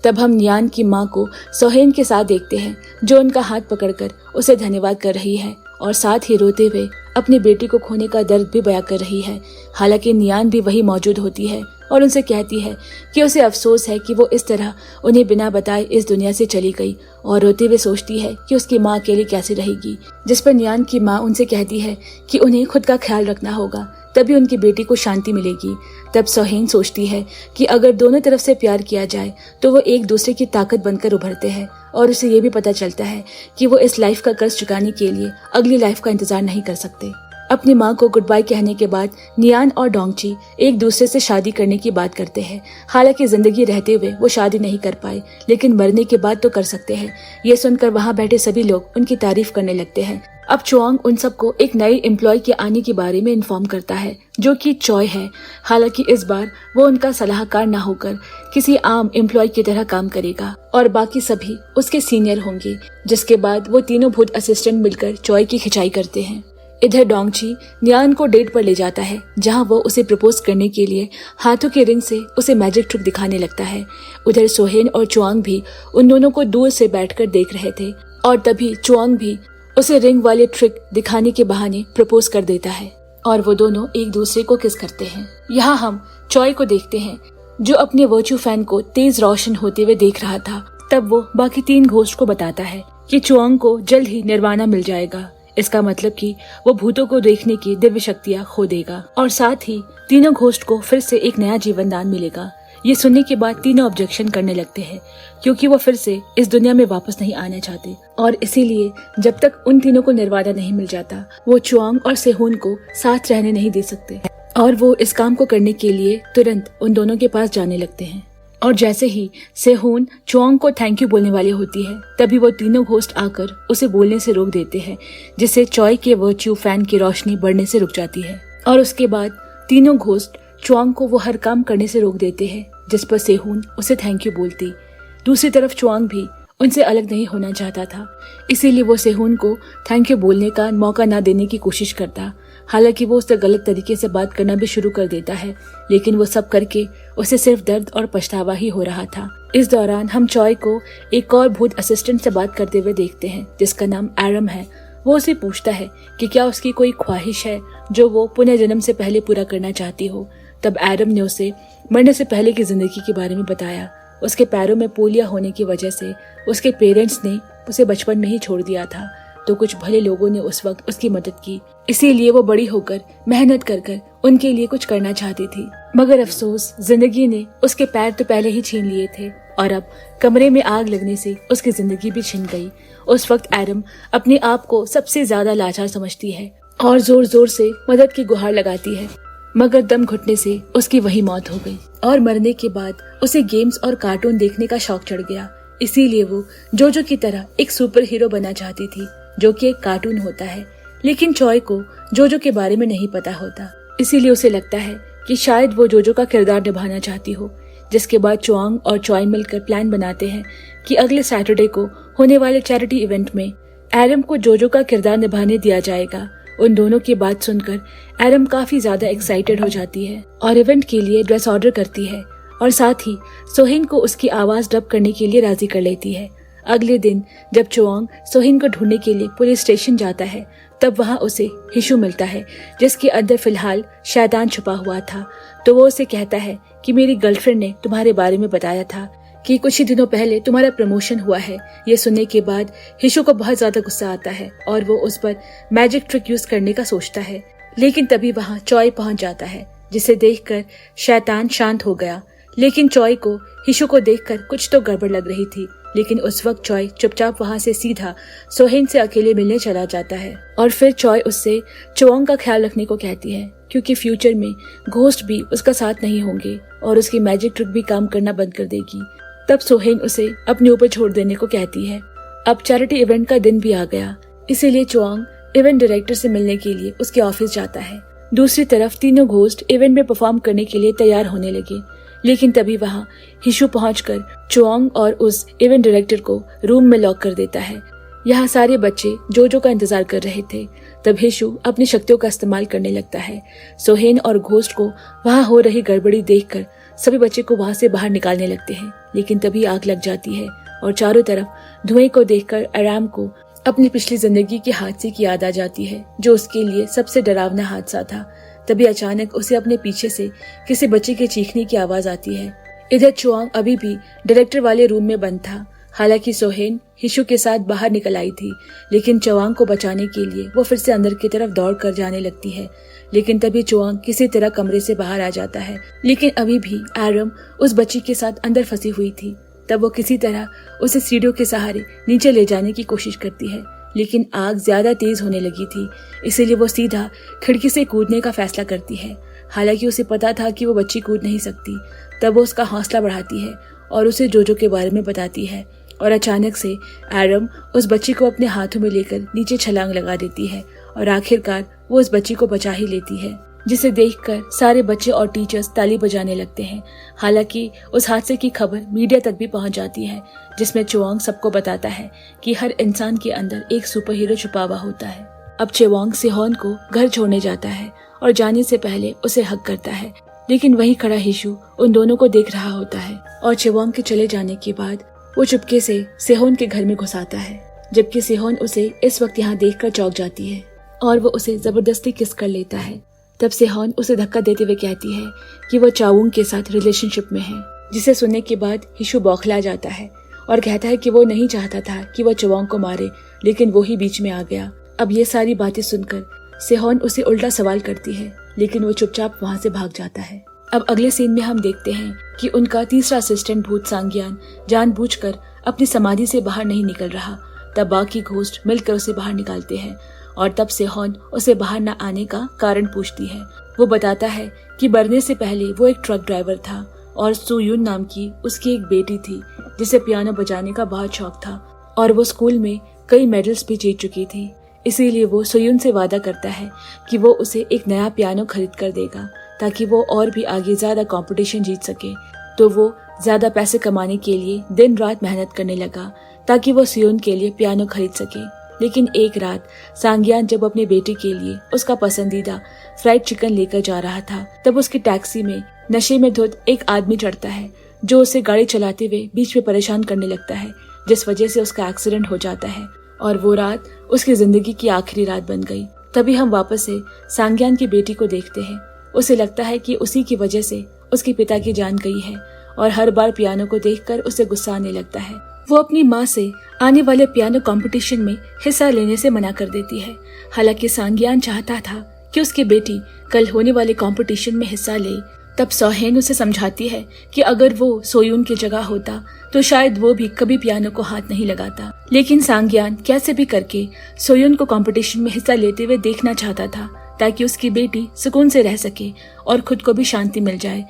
तब हम नियान की माँ को सोहेन के साथ देखते हैं, जो उनका हाथ पकड़कर उसे धन्यवाद कर रही है और साथ ही रोते हुए अपनी बेटी को खोने का दर्द भी बयां कर रही है। हालांकि नियान भी वही मौजूद होती है और उनसे कहती है कि उसे अफसोस है कि वो इस तरह उन्हें बिना बताए इस दुनिया से चली गई, और रोते हुए सोचती है कि उसकी माँ अकेले कैसे रहेगी। जिस पर नियान की माँ उनसे कहती है कि उन्हें खुद का ख्याल रखना होगा, तभी उनकी बेटी को शांति मिलेगी। तब सोहेन सोचती है कि अगर दोनों तरफ से प्यार किया जाए तो वो एक दूसरे की ताकत बनकर उभरते हैं, और उसे ये भी पता चलता है कि वो इस लाइफ का कर्ज चुकाने के लिए अगली लाइफ का इंतजार नहीं कर सकते। अपनी माँ को गुड बाय कहने के बाद नियान और डोंगची एक दूसरे से शादी करने की बात करते हैं। हालांकि जिंदगी रहते हुए वो शादी नहीं कर पाए, लेकिन मरने के बाद तो कर सकते हैं। ये सुनकर वहाँ बैठे सभी लोग उनकी तारीफ करने लगते हैं। अब चुआंग उन सबको एक नए एम्प्लॉय के आने के बारे में इन्फॉर्म करता है, जो कि चॉय है। हालांकि इस बार वो उनका सलाहकार ना होकर किसी आम एम्प्लॉय की तरह काम करेगा और बाकी सभी उसके सीनियर होंगे। जिसके बाद वो तीनों भूत असिस्टेंट मिलकर चॉय की खिंचाई करते हैं। इधर डोंगची नियान को डेट पर ले जाता है, जहां वो उसे प्रपोज करने के लिए हाथों के रिंग से उसे मैजिक ट्रिक दिखाने लगता है। उधर सोहेन और चुआंग भी उन दोनों को दूर से बैठकर देख रहे थे, और तभी चुआंग भी उसे रिंग वाले ट्रिक दिखाने के बहाने प्रपोज कर देता है और वो दोनों एक दूसरे को किस करते हैं। यहाँ हम चॉय को देखते हैं, जो अपने वर्च्यू फैन को तेज रोशन होते हुए देख रहा था। तब वो बाकी 3 घोस्ट को बताता है कि चुआंग को जल्द ही निर्वाणा मिल जाएगा। इसका मतलब कि वो भूतों को देखने की दिव्य शक्तियाँ खो देगा और साथ ही तीनों घोस्ट को फिर से एक नया जीवन दान मिलेगा। ये सुनने के बाद तीनों ऑब्जेक्शन करने लगते हैं, क्योंकि वो फिर से इस दुनिया में वापस नहीं आना चाहते, और इसीलिए जब तक उन तीनों को निर्वाणा नहीं मिल जाता वो चुआंग और सेहून को साथ रहने नहीं दे सकते, और वो इस काम को करने के लिए तुरंत उन दोनों के पास जाने लगते हैं। और जैसे ही सेहून चुआंग को थैंक यू बोलने वाली होती है, तभी वो तीनों घोस्ट आकर उसे बोलने से रोक देते हैं, जिससे चॉय के वर्च्यू फैन की रोशनी बढ़ने से रुक जाती है। और उसके बाद तीनों घोस्ट चुआंग को वो हर काम करने से रोक देते हैं जिस पर सेहून उसे थैंक यू बोलती। दूसरी तरफ चुआंग भी उनसे अलग नहीं होना चाहता था, इसीलिए वो सेहून को थैंक यू बोलने का मौका ना देने की कोशिश करता। हालांकि वो उससे गलत तरीके से बात करना भी शुरू कर देता है, लेकिन वो सब करके उसे सिर्फ दर्द और पछतावा ही हो रहा था। इस दौरान हम चॉय को एक और भूत असिस्टेंट से बात करते हुए देखते हैं, जिसका नाम एरम है। वो उसे पूछता है कि क्या उसकी कोई ख्वाहिश है जो वो पुनर्जन्म से पहले पूरा करना चाहती हो। तब एरम ने उसे मरने से पहले की जिंदगी के बारे में बताया। उसके पैरों में पोलिया होने की वजह से उसके पेरेंट्स ने उसे बचपन में ही छोड़ दिया था, तो कुछ भले लोगों ने उस वक्त उसकी मदद की, इसीलिए वो बड़ी होकर मेहनत कर कर उनके लिए कुछ करना चाहती थी। मगर अफसोस जिंदगी ने उसके पैर तो पहले ही छीन लिए थे, और अब कमरे में आग लगने से उसकी जिंदगी भी छिन गई। उस वक्त एरम अपने आप को सबसे ज्यादा लाचार समझती है और जोर जोर से मदद की गुहार लगाती है, मगर दम घुटने से उसकी वही मौत हो गई। और मरने के बाद उसे गेम्स और कार्टून देखने का शौक चढ़ गया, इसीलिए वो जोजो की तरह एक सुपर हीरो बनना चाहती थी, जो कि एक कार्टून होता है। लेकिन चॉय को जोजो के बारे में नहीं पता होता, इसीलिए उसे लगता है कि शायद वो जोजो का किरदार निभाना चाहती हो। जिसके बाद चुआंग और चॉय मिलकर प्लान बनाते हैं कि अगले सैटरडे को होने वाले चैरिटी इवेंट में एरम को जोजो का किरदार निभाने दिया जाएगा। उन दोनों की बात सुनकर एरम काफी ज्यादा एक्साइटेड हो जाती है और इवेंट के लिए ड्रेस ऑर्डर करती है, और साथ ही सोहेन को उसकी आवाज डब करने के लिए राजी कर लेती है। अगले दिन जब चुआंग सोहेन को ढूंढने के लिए पुलिस स्टेशन जाता है, तब वहाँ उसे हिशु मिलता है, जिसके अंदर फिलहाल शैतान छुपा हुआ था। तो वो उसे कहता है कि मेरी गर्लफ्रेंड ने तुम्हारे बारे में बताया था कि कुछ ही दिनों पहले तुम्हारा प्रमोशन हुआ है। ये सुनने के बाद हिशु को बहुत ज्यादा गुस्सा आता है और वो उस पर मैजिक ट्रिक यूज करने का सोचता है। लेकिन तभी वहाँ चॉय पहुंच जाता है, जिसे देखकर शैतान शांत हो गया। लेकिन चॉय को हिशु को देखकर कुछ तो गड़बड़ लग रही थी। लेकिन उस वक्त चॉय चुपचाप वहाँ से सीधा सोहेन से अकेले मिलने चला जाता है और फिर चॉय उससे चुओंग का ख्याल रखने को कहती है, क्योंकि फ्यूचर में घोस्ट भी उसका साथ नहीं होंगे और उसकी मैजिक ट्रिक भी काम करना बंद कर देगी। तब सोहेन उसे अपने ऊपर छोड़ देने को कहती है। अब चैरिटी इवेंट का दिन भी आ गया, इसीलिए चुओंग इवेंट डायरेक्टर से मिलने के लिए उसके ऑफिस जाता है। दूसरी तरफ तीनों घोस्ट इवेंट में परफॉर्म करने के लिए तैयार होने लगे। लेकिन तभी वहाँ हिशु पहुंचकर चुओंग और उस इवेंट डायरेक्टर को रूम में लॉक कर देता है। यहाँ सारे बच्चे जोजो का इंतजार कर रहे थे। तब हिशु अपनी शक्तियों का इस्तेमाल करने लगता है। सोहेन और घोस्ट को वहाँ हो रही गड़बड़ी देखकर सभी बच्चे को वहाँ से बाहर निकालने लगते हैं। लेकिन तभी आग लग जाती है और चारों तरफ धुएं को देखकर आराम को अपनी पिछली जिंदगी के हादसे की याद आ जाती है, जो उसके लिए सबसे डरावना हादसा था। तभी अचानक उसे अपने पीछे से किसी बच्चे के चीखने की आवाज आती है। इधर चुओंग अभी भी डायरेक्टर वाले रूम में बंद था। हालांकि सोहेन हिशु के साथ बाहर निकल आई थी, लेकिन चुओंग को बचाने के लिए वो फिर से अंदर की तरफ दौड़ कर जाने लगती है। लेकिन तभी चुओंग किसी तरह कमरे से बाहर आ जाता है। लेकिन अभी भी आरम उस बच्ची के साथ अंदर फंसी हुई थी। तब वो किसी तरह उसे सीढ़ियों के सहारे नीचे ले जाने की कोशिश करती है, लेकिन आग ज्यादा तेज होने लगी थी, इसीलिए वो सीधा खिड़की से कूदने का फैसला करती है। हालांकि उसे पता था कि वो बच्ची कूद नहीं सकती। तब वो उसका हौसला बढ़ाती है और उसे जोजो के बारे में बताती है और अचानक से आरम उस बच्ची को अपने हाथों में लेकर नीचे छलांग लगा देती है और आखिरकार वो उस बच्ची को बचा ही लेती है, जिसे देखकर सारे बच्चे और टीचर्स ताली बजाने लगते हैं। हालांकि उस हादसे की खबर मीडिया तक भी पहुंच जाती है, जिसमें चुओंग सबको बताता है कि हर इंसान के अंदर एक सुपर हीरो छुपा हुआ होता है। अब चुओंग सेहोन को घर छोड़ने जाता है और जाने से पहले उसे हक करता है, लेकिन वहीं खड़ा हिशु उन दोनों को देख रहा होता है और चुओंग के चले जाने के बाद वो चुपके से सेहोन के घर में घुस आता है, जबकि सेहोन उसे इस वक्त यहाँ देखकर चौंक जाती है और वो उसे जबरदस्ती किस कर लेता है। तब सेहोन उसे धक्का देते हुए कहती है कि वो चावुंग के साथ रिलेशनशिप में है, जिसे सुनने के बाद हिशु बौखला जाता है और कहता है कि वो नहीं चाहता था कि वो चुओंग को मारे, लेकिन वो ही बीच में आ गया। अब ये सारी बातें सुनकर सेहोन उसे उल्टा सवाल करती है, लेकिन वो चुपचाप वहाँ से भाग जाता है। अब अगले सीन में हम देखते हैं कि उनका तीसरा असिस्टेंट भूत सांगियान जानबूझकर अपनी समाधि से बाहर नहीं निकल रहा। तब बाकी घोस्ट मिलकर उसे बाहर निकालते हैं और तब सेहोन उसे बाहर न आने का कारण पूछती है। वो बताता है कि मरने से पहले वो एक ट्रक ड्राइवर था और सुयुन नाम की उसकी एक बेटी थी, जिसे पियानो बजाने का बहुत शौक था और वो स्कूल में कई मेडल्स भी जीत चुकी थी। इसीलिए वो सुयुन से वादा करता है कि वो उसे एक नया पियानो खरीद कर देगा, ताकि वो और भी आगे ज्यादा कंपटीशन जीत सके। तो वो ज्यादा पैसे कमाने के लिए दिन रात मेहनत करने लगा, ताकि वो सुयुन के लिए पियानो खरीद सके। लेकिन एक रात सांगियान जब अपने बेटे के लिए उसका पसंदीदा फ्राइड चिकन लेकर जा रहा था, तब उसकी टैक्सी में नशे में धुत एक आदमी चढ़ता है, जो उसे गाड़ी चलाते हुए बीच में परेशान करने लगता है, जिस वजह से उसका एक्सीडेंट हो जाता है और वो रात उसकी जिंदगी की आखिरी रात बन गई। तभी हम वापस से सांगियान की बेटी को देखते हैं। उसे लगता है कि उसी की वजह से उसके पिता की जान गई है और हर बार पियानो को देखकर उसे गुस्सा आने लगता है। वो अपनी माँ से आने वाले पियानो कंपटीशन में हिस्सा लेने से मना कर देती है। हालांकि सांगियान चाहता था कि उसकी बेटी कल होने वाले कंपटीशन में हिस्सा ले। तब सोहेन उसे समझाती है कि अगर वो सोयुन की जगह होता तो शायद वो भी कभी पियानो को हाथ नहीं लगाता। लेकिन सांगियान कैसे भी करके सोयुन को कंपटीशन में हिस्सा लेते हुए देखना चाहता था, ताकि उसकी बेटी सुकून से रह सके और खुद को भी शांति मिल जाए।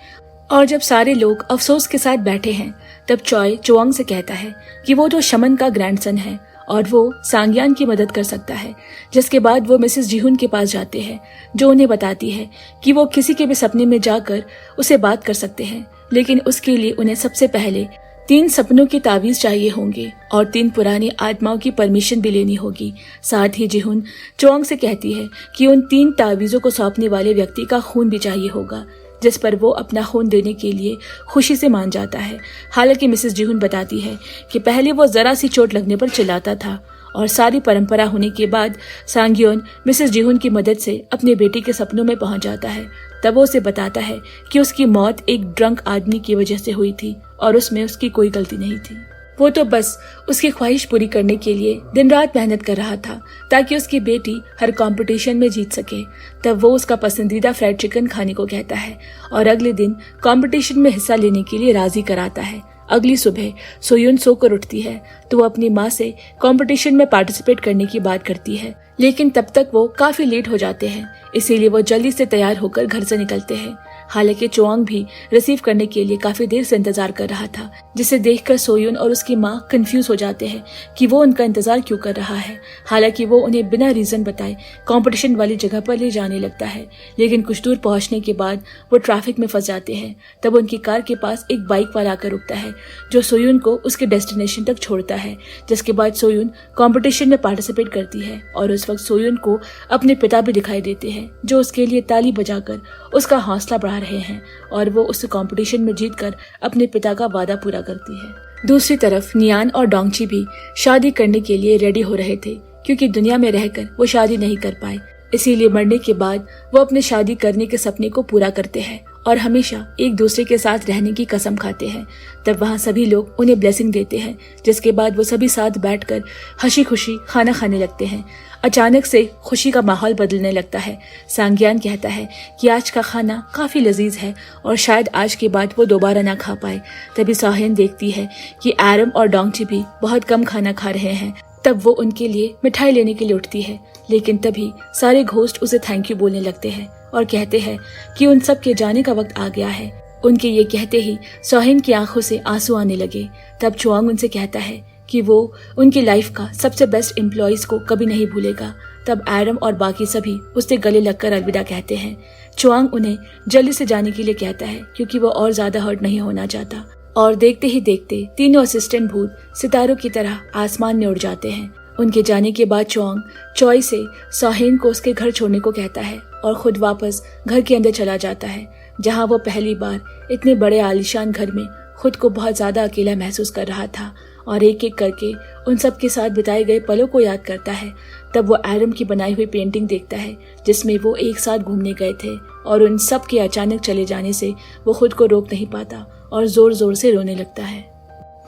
और जब सारे लोग अफसोस के साथ बैठे हैं, तब चॉय चुओंग से कहता है कि वो तो शमन का ग्रैंडसन है और वो सांगियान की मदद कर सकता है। जिसके बाद वो मिसेस जीहुन के पास जाते हैं, जो उन्हें बताती है कि वो किसी के भी सपने में जाकर उसे बात कर सकते हैं, लेकिन उसके लिए उन्हें सबसे पहले 3 सपनों की तावीज चाहिए होंगे और 3 पुरानी आत्माओं की परमिशन भी लेनी होगी। साथ ही जीहुन चुओंग से कहती है कि उन 3 तावीजों को सौंपने वाले व्यक्ति का खून भी चाहिए होगा, जिस पर वो अपना खून देने के लिए खुशी से मान जाता है। हालांकि मिसेस जीहुन बताती है कि पहले वो जरा सी चोट लगने पर चिल्लाता था और सारी परंपरा होने के बाद सांग्योन मिसेस जिहुन की मदद से अपने बेटे के सपनों में पहुंच जाता है। तब वो उसे बताता है कि उसकी मौत एक ड्रंक आदमी की वजह से हुई थी और उसमें उसकी कोई गलती नहीं थी। वो तो बस उसकी ख्वाहिश पूरी करने के लिए दिन रात मेहनत कर रहा था ताकि उसकी बेटी हर कंपटीशन में जीत सके। तब वो उसका पसंदीदा फ्राइड चिकन खाने को कहता है और अगले दिन कंपटीशन में हिस्सा लेने के लिए राजी कराता है। अगली सुबह सोयून सोकर उठती है तो वो अपनी माँ से कंपटीशन में पार्टिसिपेट करने की बात करती है, लेकिन तब तक वो काफी लेट हो जाते हैं, इसीलिए वो जल्दी से तैयार होकर घर से निकलते हैं। हालांकि चोआंग भी रिसीव करने के लिए काफी देर से इंतजार कर रहा था, जिसे देखकर सोयून और उसकी माँ कंफ्यूज हो जाते हैं कि वो उनका इंतजार क्यों कर रहा है। हालांकि वो उन्हें बिना रीजन बताए कंपटीशन वाली जगह पर ले जाने लगता है, लेकिन कुछ दूर पहुंचने के बाद वो ट्रैफिक में फंस जाते हैं। तब उनकी कार के पास एक बाइक वाला आकर रुकता है जो सोयून को उसके डेस्टिनेशन तक छोड़ता है, जिसके बाद सोयून कंपटीशन में पार्टिसिपेट करती है और उस वक्त सोयून को अपने पिता भी दिखाई देते हैं जो उसके लिए ताली बजाकर उसका हौसला बढ़ा रहे हैं और वो उस कंपटीशन में जीतकर अपने पिता का वादा पूरा करती है। दूसरी तरफ नियान और डोंगची भी शादी करने के लिए रेडी हो रहे थे, क्योंकि दुनिया में रहकर वो शादी नहीं कर पाए, इसीलिए मरने के बाद वो अपने शादी करने के सपने को पूरा करते हैं और हमेशा एक दूसरे के साथ रहने की कसम खाते हैं। तब वहाँ सभी लोग उन्हें ब्लेसिंग देते हैं, जिसके बाद वो सभी साथ बैठकर हंसी खुशी खाना खाने लगते हैं। अचानक से खुशी का माहौल बदलने लगता है। सांग्यान कहता है कि आज का खाना काफी लजीज है और शायद आज के बाद वो दोबारा ना खा पाए। तभी सोहेन देखती है कि एरम और डोंगची भी बहुत कम खाना खा रहे हैं। तब वो उनके लिए मिठाई लेने के लिए उठती है, लेकिन तभी सारे घोस्ट उसे थैंक यू बोलने लगते हैं और कहते हैं कि उन सब के जाने का वक्त आ गया है। उनके ये कहते ही सोहेन की आंखों से आंसू आने लगे। तब चोआंग उनसे कहता है कि वो उनकी लाइफ का सबसे बेस्ट एम्प्लॉइज को कभी नहीं भूलेगा। तब एरम और बाकी सभी उससे गले लगकर अलविदा कहते हैं। चोआंग उन्हें जल्दी से जाने के लिए कहता है क्योंकि वो और ज्यादा हर्ट नहीं होना चाहता। और देखते ही देखते तीनों असिस्टेंट भूत सितारों की तरह आसमान में उड़ जाते हैं। उनके जाने के बाद चोआंग चॉय से सोहेन को उसके घर छोड़ने को कहता है और खुद वापस घर के अंदर चला जाता है, जहाँ वो पहली बार इतने बड़े आलीशान घर में खुद को बहुत ज्यादा अकेला महसूस कर रहा था और एक एक करके उन सब के साथ बिताए गए पलों को याद करता है। तब वो एरम की बनाई हुई पेंटिंग देखता है जिसमें वो एक साथ घूमने गए थे और उन सब के अचानक चले जाने से वो खुद को रोक नहीं पाता और जोर जोर से रोने लगता है।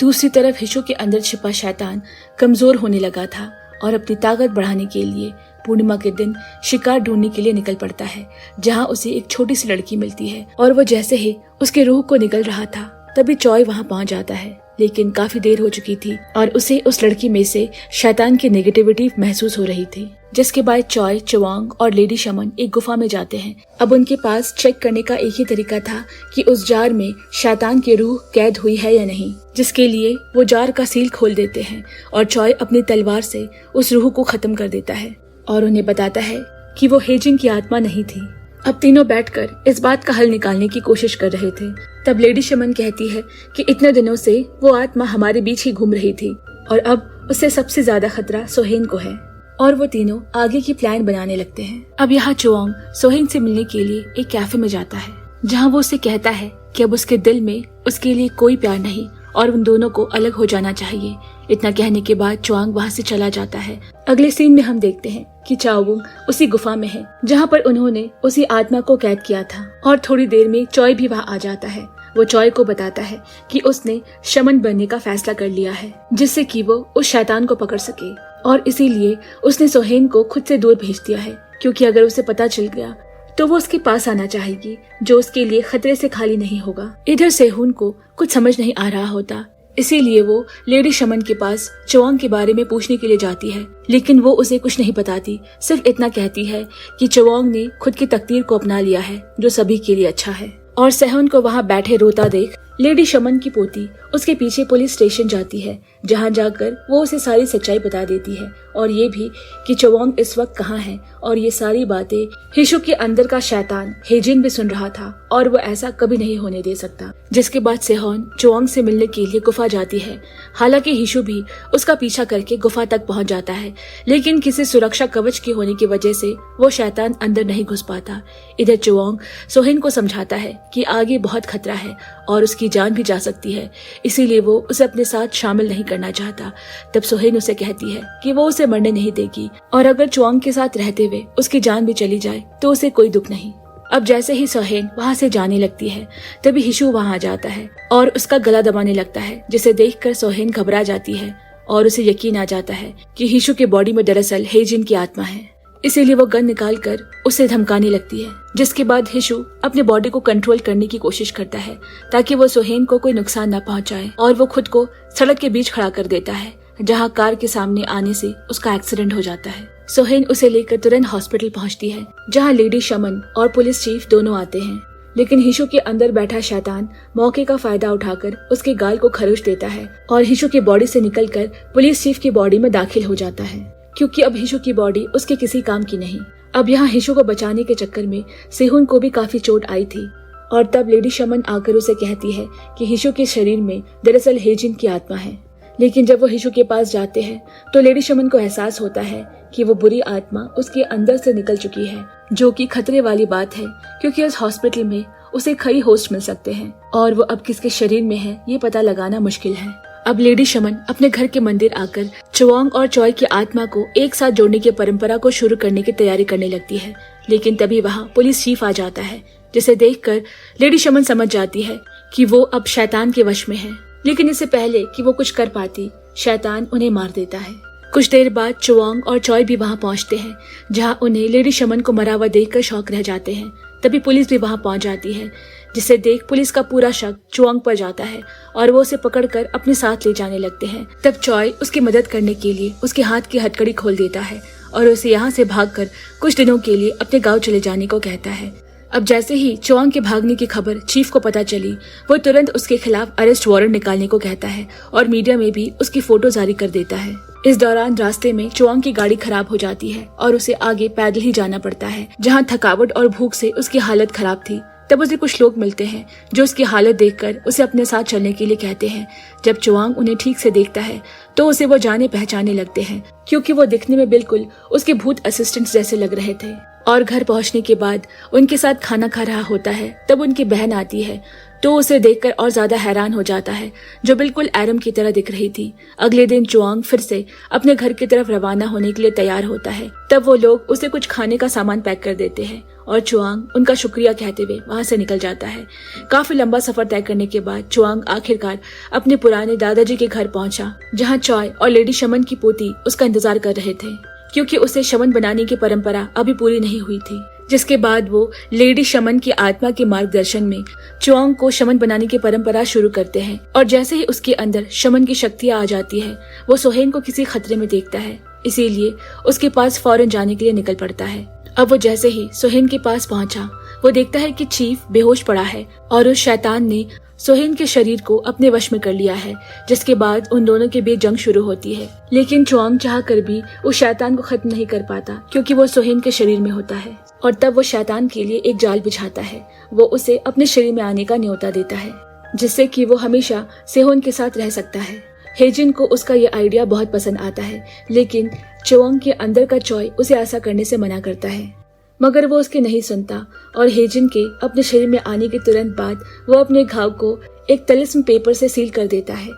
दूसरी तरफ हिशो के अंदर छिपा शैतान कमजोर होने लगा था और अपनी ताकत बढ़ाने के लिए पूर्णिमा के दिन शिकार ढूंढने के लिए निकल पड़ता है, जहाँ उसे एक छोटी सी लड़की मिलती है और वो जैसे ही उसके रूह को निकल रहा था तभी चॉय वहाँ पहुँच जाता है, लेकिन काफी देर हो चुकी थी और उसे उस लड़की में से शैतान की नेगेटिविटी महसूस हो रही थी। जिसके बाद चॉय, चोआंग और लेडी शमन एक गुफा में जाते हैं। अब उनके पास चेक करने का एक ही तरीका था कि उस जार में शैतान की रूह कैद हुई है या नहीं, जिसके लिए वो जार का सील खोल देते हैं और चॉय अपनी तलवार से उस रूह को खत्म कर देता है और उन्हें बताता है कि वो हेजिंग की आत्मा नहीं थी। अब तीनों बैठकर इस बात का हल निकालने की कोशिश कर रहे थे। तब लेडी शमन कहती है कि इतने दिनों से वो आत्मा हमारे बीच ही घूम रही थी और अब उससे सबसे ज्यादा खतरा सोहेन को है, और वो तीनों आगे की प्लान बनाने लगते हैं। अब यहाँ चोआंग सोहेन से मिलने के लिए एक कैफे में जाता है, जहाँ वो उसे कहता है कि अब उसके दिल में उसके लिए कोई प्यार नहीं और उन दोनों को अलग हो जाना चाहिए। इतना कहने के बाद चोआंग वहाँ से चला जाता है। अगले सीन में हम देखते हैं कि चाओबुंग उसी गुफा में है जहाँ पर उन्होंने उसी आत्मा को कैद किया था और थोड़ी देर में चॉय भी वहाँ आ जाता है। वो चॉय को बताता है कि उसने शमन बनने का फैसला कर लिया है, जिससे कि वो उस शैतान को पकड़ सके, और इसीलिए उसने सोहेन को खुद से दूर भेज दिया है, क्योंकि अगर उसे पता चल गया तो वो उसके पास आना चाहेगी, जो उसके लिए खतरे से खाली नहीं होगा। इधर सेहून को कुछ समझ नहीं आ रहा होता, इसीलिए वो लेडी शमन के पास चोआंग के बारे में पूछने के लिए जाती है, लेकिन वो उसे कुछ नहीं बताती। सिर्फ इतना कहती है कि चोआंग ने खुद की तकदीर को अपना लिया है, जो सभी के लिए अच्छा है। और सेहून को वहाँ बैठे रोता देख लेडी शमन की पोती उसके पीछे पुलिस स्टेशन जाती है, जहाँ जाकर वो उसे सारी सच्चाई बता देती है, और ये भी कि चोआंग इस वक्त कहाँ है। और ये सारी बातें हिशु के अंदर का शैतान हेजिन भी सुन रहा था, और वो ऐसा कभी नहीं होने दे सकता। जिसके बाद सेहून चोआंग से मिलने के लिए गुफा जाती है। हालांकि हिशु भी उसका पीछा करके गुफा तक पहुंच जाता है, लेकिन किसी सुरक्षा कवच के होने की वजह से वो शैतान अंदर नहीं घुस पाता। इधर चोआंग सोहेन को समझाता है कि आगे बहुत खतरा है और उसकी उसकी जान भी जा सकती है, इसीलिए वो उसे अपने साथ शामिल नहीं करना चाहता। तब सोहेन उसे कहती है कि वो उसे मरने नहीं देगी और अगर चुआंग के साथ रहते हुए उसकी जान भी चली जाए तो उसे कोई दुख नहीं। अब जैसे ही सोहेन वहाँ से जाने लगती है तभी हिशु वहाँ आ जाता है और उसका गला दबाने लगता है, जिसे देखकर सोहेन घबरा जाती है और उसे यकीन आ जाता है कि हिशु के बॉडी में दरअसल हेजिन की आत्मा है। इसीलिए वो गन निकाल कर उसे धमकाने लगती है, जिसके बाद हिशु अपने बॉडी को कंट्रोल करने की कोशिश करता है ताकि वो सोहेन को कोई नुकसान न पहुंचाए और वो खुद को सड़क के बीच खड़ा कर देता है, जहां कार के सामने आने से उसका एक्सीडेंट हो जाता है। सोहेन उसे लेकर तुरंत हॉस्पिटल पहुंचती है, जहां लेडी शमन और पुलिस चीफ दोनों आते हैं। लेकिन हिशु के अंदर बैठा शैतान मौके का फायदा उठाकर उसके गाल को खरोच देता है और हिशु की बॉडी से निकलकर पुलिस चीफ की बॉडी में दाखिल हो जाता है, क्योंकि अब हिशु की बॉडी उसके किसी काम की नहीं। अब यहाँ हिशु को बचाने के चक्कर में सेहुन को भी काफी चोट आई थी और तब लेडी शमन आकर उसे कहती है कि हिशु के शरीर में दरअसल हेजिन की आत्मा है। लेकिन जब वो हिशु के पास जाते हैं तो लेडी शमन को एहसास होता है कि वो बुरी आत्मा उसके अंदर से निकल चुकी है, जो कि खतरे वाली बात है, क्योंकि उस हॉस्पिटल में उसे कई होस्ट मिल सकते हैं और वो अब किसके शरीर में है ये पता लगाना मुश्किल है। अब लेडी शमन अपने घर के मंदिर आकर चुआंग और चॉय की आत्मा को एक साथ जोड़ने की परंपरा को शुरू करने की तैयारी करने लगती है। लेकिन तभी वहाँ पुलिस चीफ आ जाता है, जिसे देखकर लेडी शमन समझ जाती है कि वो अब शैतान के वश में है। लेकिन इससे पहले कि वो कुछ कर पाती, शैतान उन्हें मार देता है। कुछ देर बाद चुआंग और चॉय भी वहाँ पहुँचते हैं, जहाँ उन्हें लेडी शमन को मरा हुआ देखकर शौक रह जाते हैं। तभी पुलिस भी वहाँ पहुँच जाती है, जिसे देख पुलिस का पूरा शक चुआंग पर जाता है और वो उसे पकड़कर अपने साथ ले जाने लगते हैं। तब चॉय उसकी मदद करने के लिए उसके हाथ की हथकड़ी खोल देता है और उसे यहाँ से भागकर कुछ दिनों के लिए अपने गांव चले जाने को कहता है। अब जैसे ही चुआंग के भागने की खबर चीफ को पता चली, वो तुरंत उसके खिलाफ अरेस्ट वारंट निकालने को कहता है और मीडिया में भी उसकी फोटो जारी कर देता है। इस दौरान रास्ते में चुआंग की गाड़ी खराब हो जाती है और उसे आगे पैदल ही जाना पड़ता है, जहाँ थकावट और भूख से उसकी हालत खराब थी। तब उसे कुछ लोग मिलते हैं जो उसकी हालत देखकर उसे अपने साथ चलने के लिए कहते हैं। जब चुआंग उन्हें ठीक से देखता है तो उसे वो जाने पहचाने लगते हैं, क्योंकि वो दिखने में बिल्कुल उसके भूत असिस्टेंट जैसे लग रहे थे। और घर पहुंचने के बाद उनके साथ खाना खा रहा होता है, तब उनकी बहन आती है तो उसे देखकर और ज्यादा हैरान हो जाता है, जो बिल्कुल एरम की तरह दिख रही थी। अगले दिन चुआंग फिर से अपने घर की तरफ रवाना होने के लिए तैयार होता है। तब वो लोग उसे कुछ खाने का सामान पैक कर देते हैं और चुआंग उनका शुक्रिया कहते हुए वहाँ से निकल जाता है। काफी लंबा सफर तय करने के बाद चुआंग आखिरकार अपने पुराने दादाजी के घर पहुँचा, जहाँ चॉय और लेडी शमन की पोती उसका इंतजार कर रहे थे, क्योंकि उसे शमन बनाने की परंपरा अभी पूरी नहीं हुई थी। जिसके बाद वो लेडी शमन की आत्मा के मार्गदर्शन में चुआंग को शमन बनाने की परंपरा शुरू करते हैं। और जैसे ही उसके अंदर शमन की शक्तियाँ आ जाती है, वो सोहेन को किसी खतरे में देखता है, इसीलिए उसके पास फौरन जाने के लिए निकल पड़ता है। अब वो जैसे ही सोहेन के पास पहुंचा, वो देखता है कि चीफ बेहोश पड़ा है और उस शैतान ने सोहेन के शरीर को अपने वश में कर लिया है। जिसके बाद उन दोनों के बीच जंग शुरू होती है। लेकिन चुआंग चाह कर भी उस शैतान को खत्म नहीं कर पाता, क्योंकि वो सोहेन के शरीर में होता है। और तब वो शैतान के लिए एक जाल बिछाता है। वो उसे अपने शरीर में आने का न्योता देता है, जिससे कि वो हमेशा सेहोन के साथ रह सकता है। हेजिन को उसका ये आइडिया बहुत पसंद आता है, लेकिन चुआंग के अंदर का चॉय उसे ऐसा करने से मना करता है, मगर वो उसकी नहीं सुनता और हेजिन के अपने शरीर में आने के तुरंत बाद वो अपने घाव को एक तलिस्म पेपर से सील कर देता है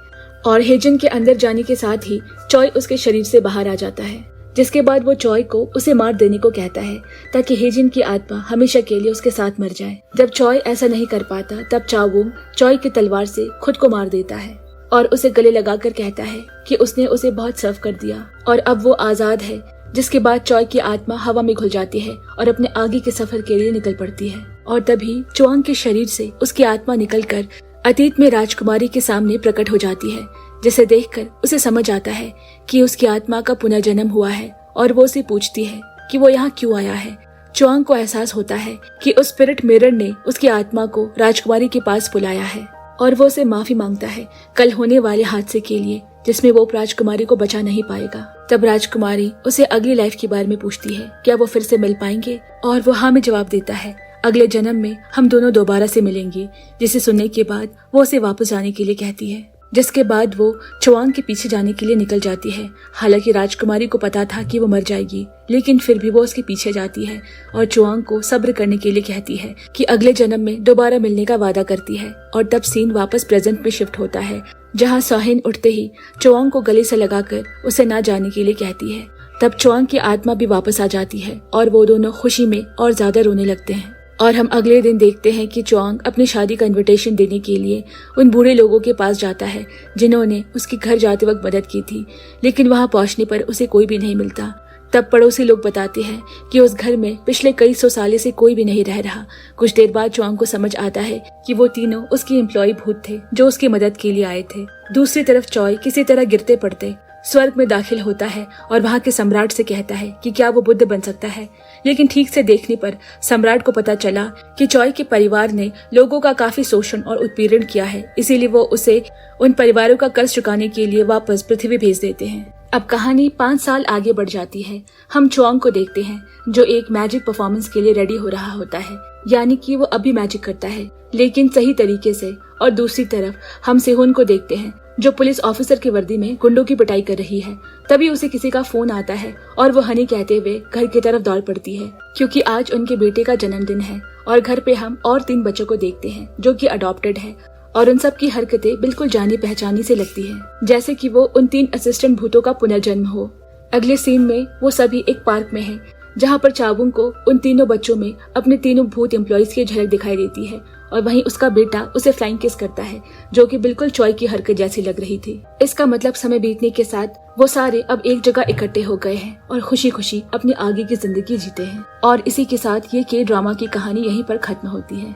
और हेजिन के अंदर जाने के साथ ही चॉय उसके शरीर से बाहर आ जाता है। जिसके बाद वो चॉय को उसे मार देने को कहता है, ताकि हेजिन की आत्मा हमेशा के लिए उसके साथ मर जाए। जब चॉय ऐसा नहीं कर पाता, तब चावुंग चॉय की तलवार से खुद को मार देता है और उसे गले लगाकर कहता है कि उसने उसे बहुत सर्व कर दिया और अब वो आजाद है। जिसके बाद चॉय की आत्मा हवा में घुल जाती है और अपने आगे के सफर के लिए निकल पड़ती है। और तभी चुआंग के शरीर से उसकी आत्मा निकलकर अतीत में राजकुमारी के सामने प्रकट हो जाती है, जिसे देखकर उसे समझ आता है कि उसकी आत्मा का पुनर्जन्म हुआ है और वो उसे पूछती है कि वो यहाँ क्यों आया है। चुआंग को एहसास होता है कि उस स्पिरिट मिरर ने उसकी आत्मा को राजकुमारी के पास बुलाया है और वो उसे माफी मांगता है कल होने वाले हादसे के लिए, जिसमें वो राजकुमारी को बचा नहीं पाएगा। तब राजकुमारी उसे अगली लाइफ के बारे में पूछती है, क्या वो फिर से मिल पाएंगे, और वो हाँ में जवाब देता है, अगले जन्म में हम दोनों दोबारा से मिलेंगे। जिसे सुनने के बाद वो उसे वापस जाने के लिए कहती है। जिसके बाद वो चुआंग के पीछे जाने के लिए निकल जाती है। हालांकि राजकुमारी को पता था कि वो मर जाएगी, लेकिन फिर भी वो उसके पीछे जाती है और चुआंग को सब्र करने के लिए कहती है कि अगले जन्म में दोबारा मिलने का वादा करती है। और तब सीन वापस प्रेजेंट में शिफ्ट होता है, जहाँ सोहिन उठते ही चुआंग को गले से लगाकर उसे ना जाने के लिए कहती है। तब चुआंग की आत्मा भी वापस आ जाती है और वो दोनों खुशी में और ज्यादा रोने लगते हैं। और हम अगले दिन देखते हैं कि चुआंग अपनी शादी का इनविटेशन देने के लिए उन बूढ़े लोगों के पास जाता है जिन्होंने उसके घर जाते वक्त मदद की थी, लेकिन वहां पहुंचने पर उसे कोई भी नहीं मिलता। तब पड़ोसी लोग बताते हैं कि उस घर में पिछले कई 100 सालों से कोई भी नहीं रह रहा। कुछ देर बाद चुआंग को समझ आता है कि वो तीनों उसके एम्प्लॉय भूत थे जो उसकी मदद के लिए आए थे। दूसरी तरफ चॉय किसी तरह गिरते पड़ते स्वर्ग में दाखिल होता है और वहाँ के सम्राट से कहता है कि क्या वो बुद्ध बन सकता है। लेकिन ठीक से देखने पर सम्राट को पता चला कि चॉय के परिवार ने लोगों का काफी शोषण और उत्पीड़न किया है, इसीलिए वो उसे उन परिवारों का कर्ज चुकाने के लिए वापस पृथ्वी भेज देते हैं। अब कहानी 5 साल आगे बढ़ जाती है। हम चुआंग को देखते हैं जो एक मैजिक परफॉर्मेंस के लिए रेडी हो रहा होता है, यानी कि वो अभी मैजिक करता है लेकिन सही तरीके से। और दूसरी तरफ हम सेहुन को देखते हैं जो पुलिस ऑफिसर की वर्दी में गुंडों की पिटाई कर रही है। तभी उसे किसी का फोन आता है और वो हनी कहते हुए घर की तरफ दौड़ पड़ती है, क्योंकि आज उनके बेटे का जन्मदिन है। और घर पे हम और 3 बच्चों को देखते हैं जो कि अडॉप्टेड है और उन सब की हरकतें बिल्कुल जानी पहचानी से लगती है, जैसे कि वो उन 3 असिस्टेंट भूतों का पुनर्जन्म हो। अगले सीन में वो सभी एक पार्क में हैं, जहाँ पर चाबुंग को उन तीनों बच्चों में अपने तीनों भूत एम्प्लॉइज की झलक दिखाई देती है और वहीं उसका बेटा उसे फ्लाइंग किस करता है, जो कि बिल्कुल चॉय की हरकत जैसी लग रही थी। इसका मतलब समय बीतने के साथ वो सारे अब एक जगह इकट्ठे हो गए हैं और खुशी खुशी अपनी आगे की जिंदगी जीते हैं। और इसी के साथ ये के ड्रामा की कहानी यहीं पर खत्म होती है।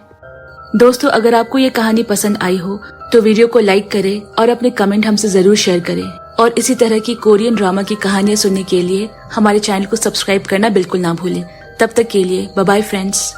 दोस्तों, अगर आपको ये कहानी पसंद आई हो तो वीडियो को लाइक करें और अपने कमेंट हमसे जरूर शेयर करें। और इसी तरह की कोरियन ड्रामा की कहानियां सुनने के लिए हमारे चैनल को सब्सक्राइब करना बिल्कुल ना भूलें। तब तक के लिए बाय बाय फ्रेंड्स।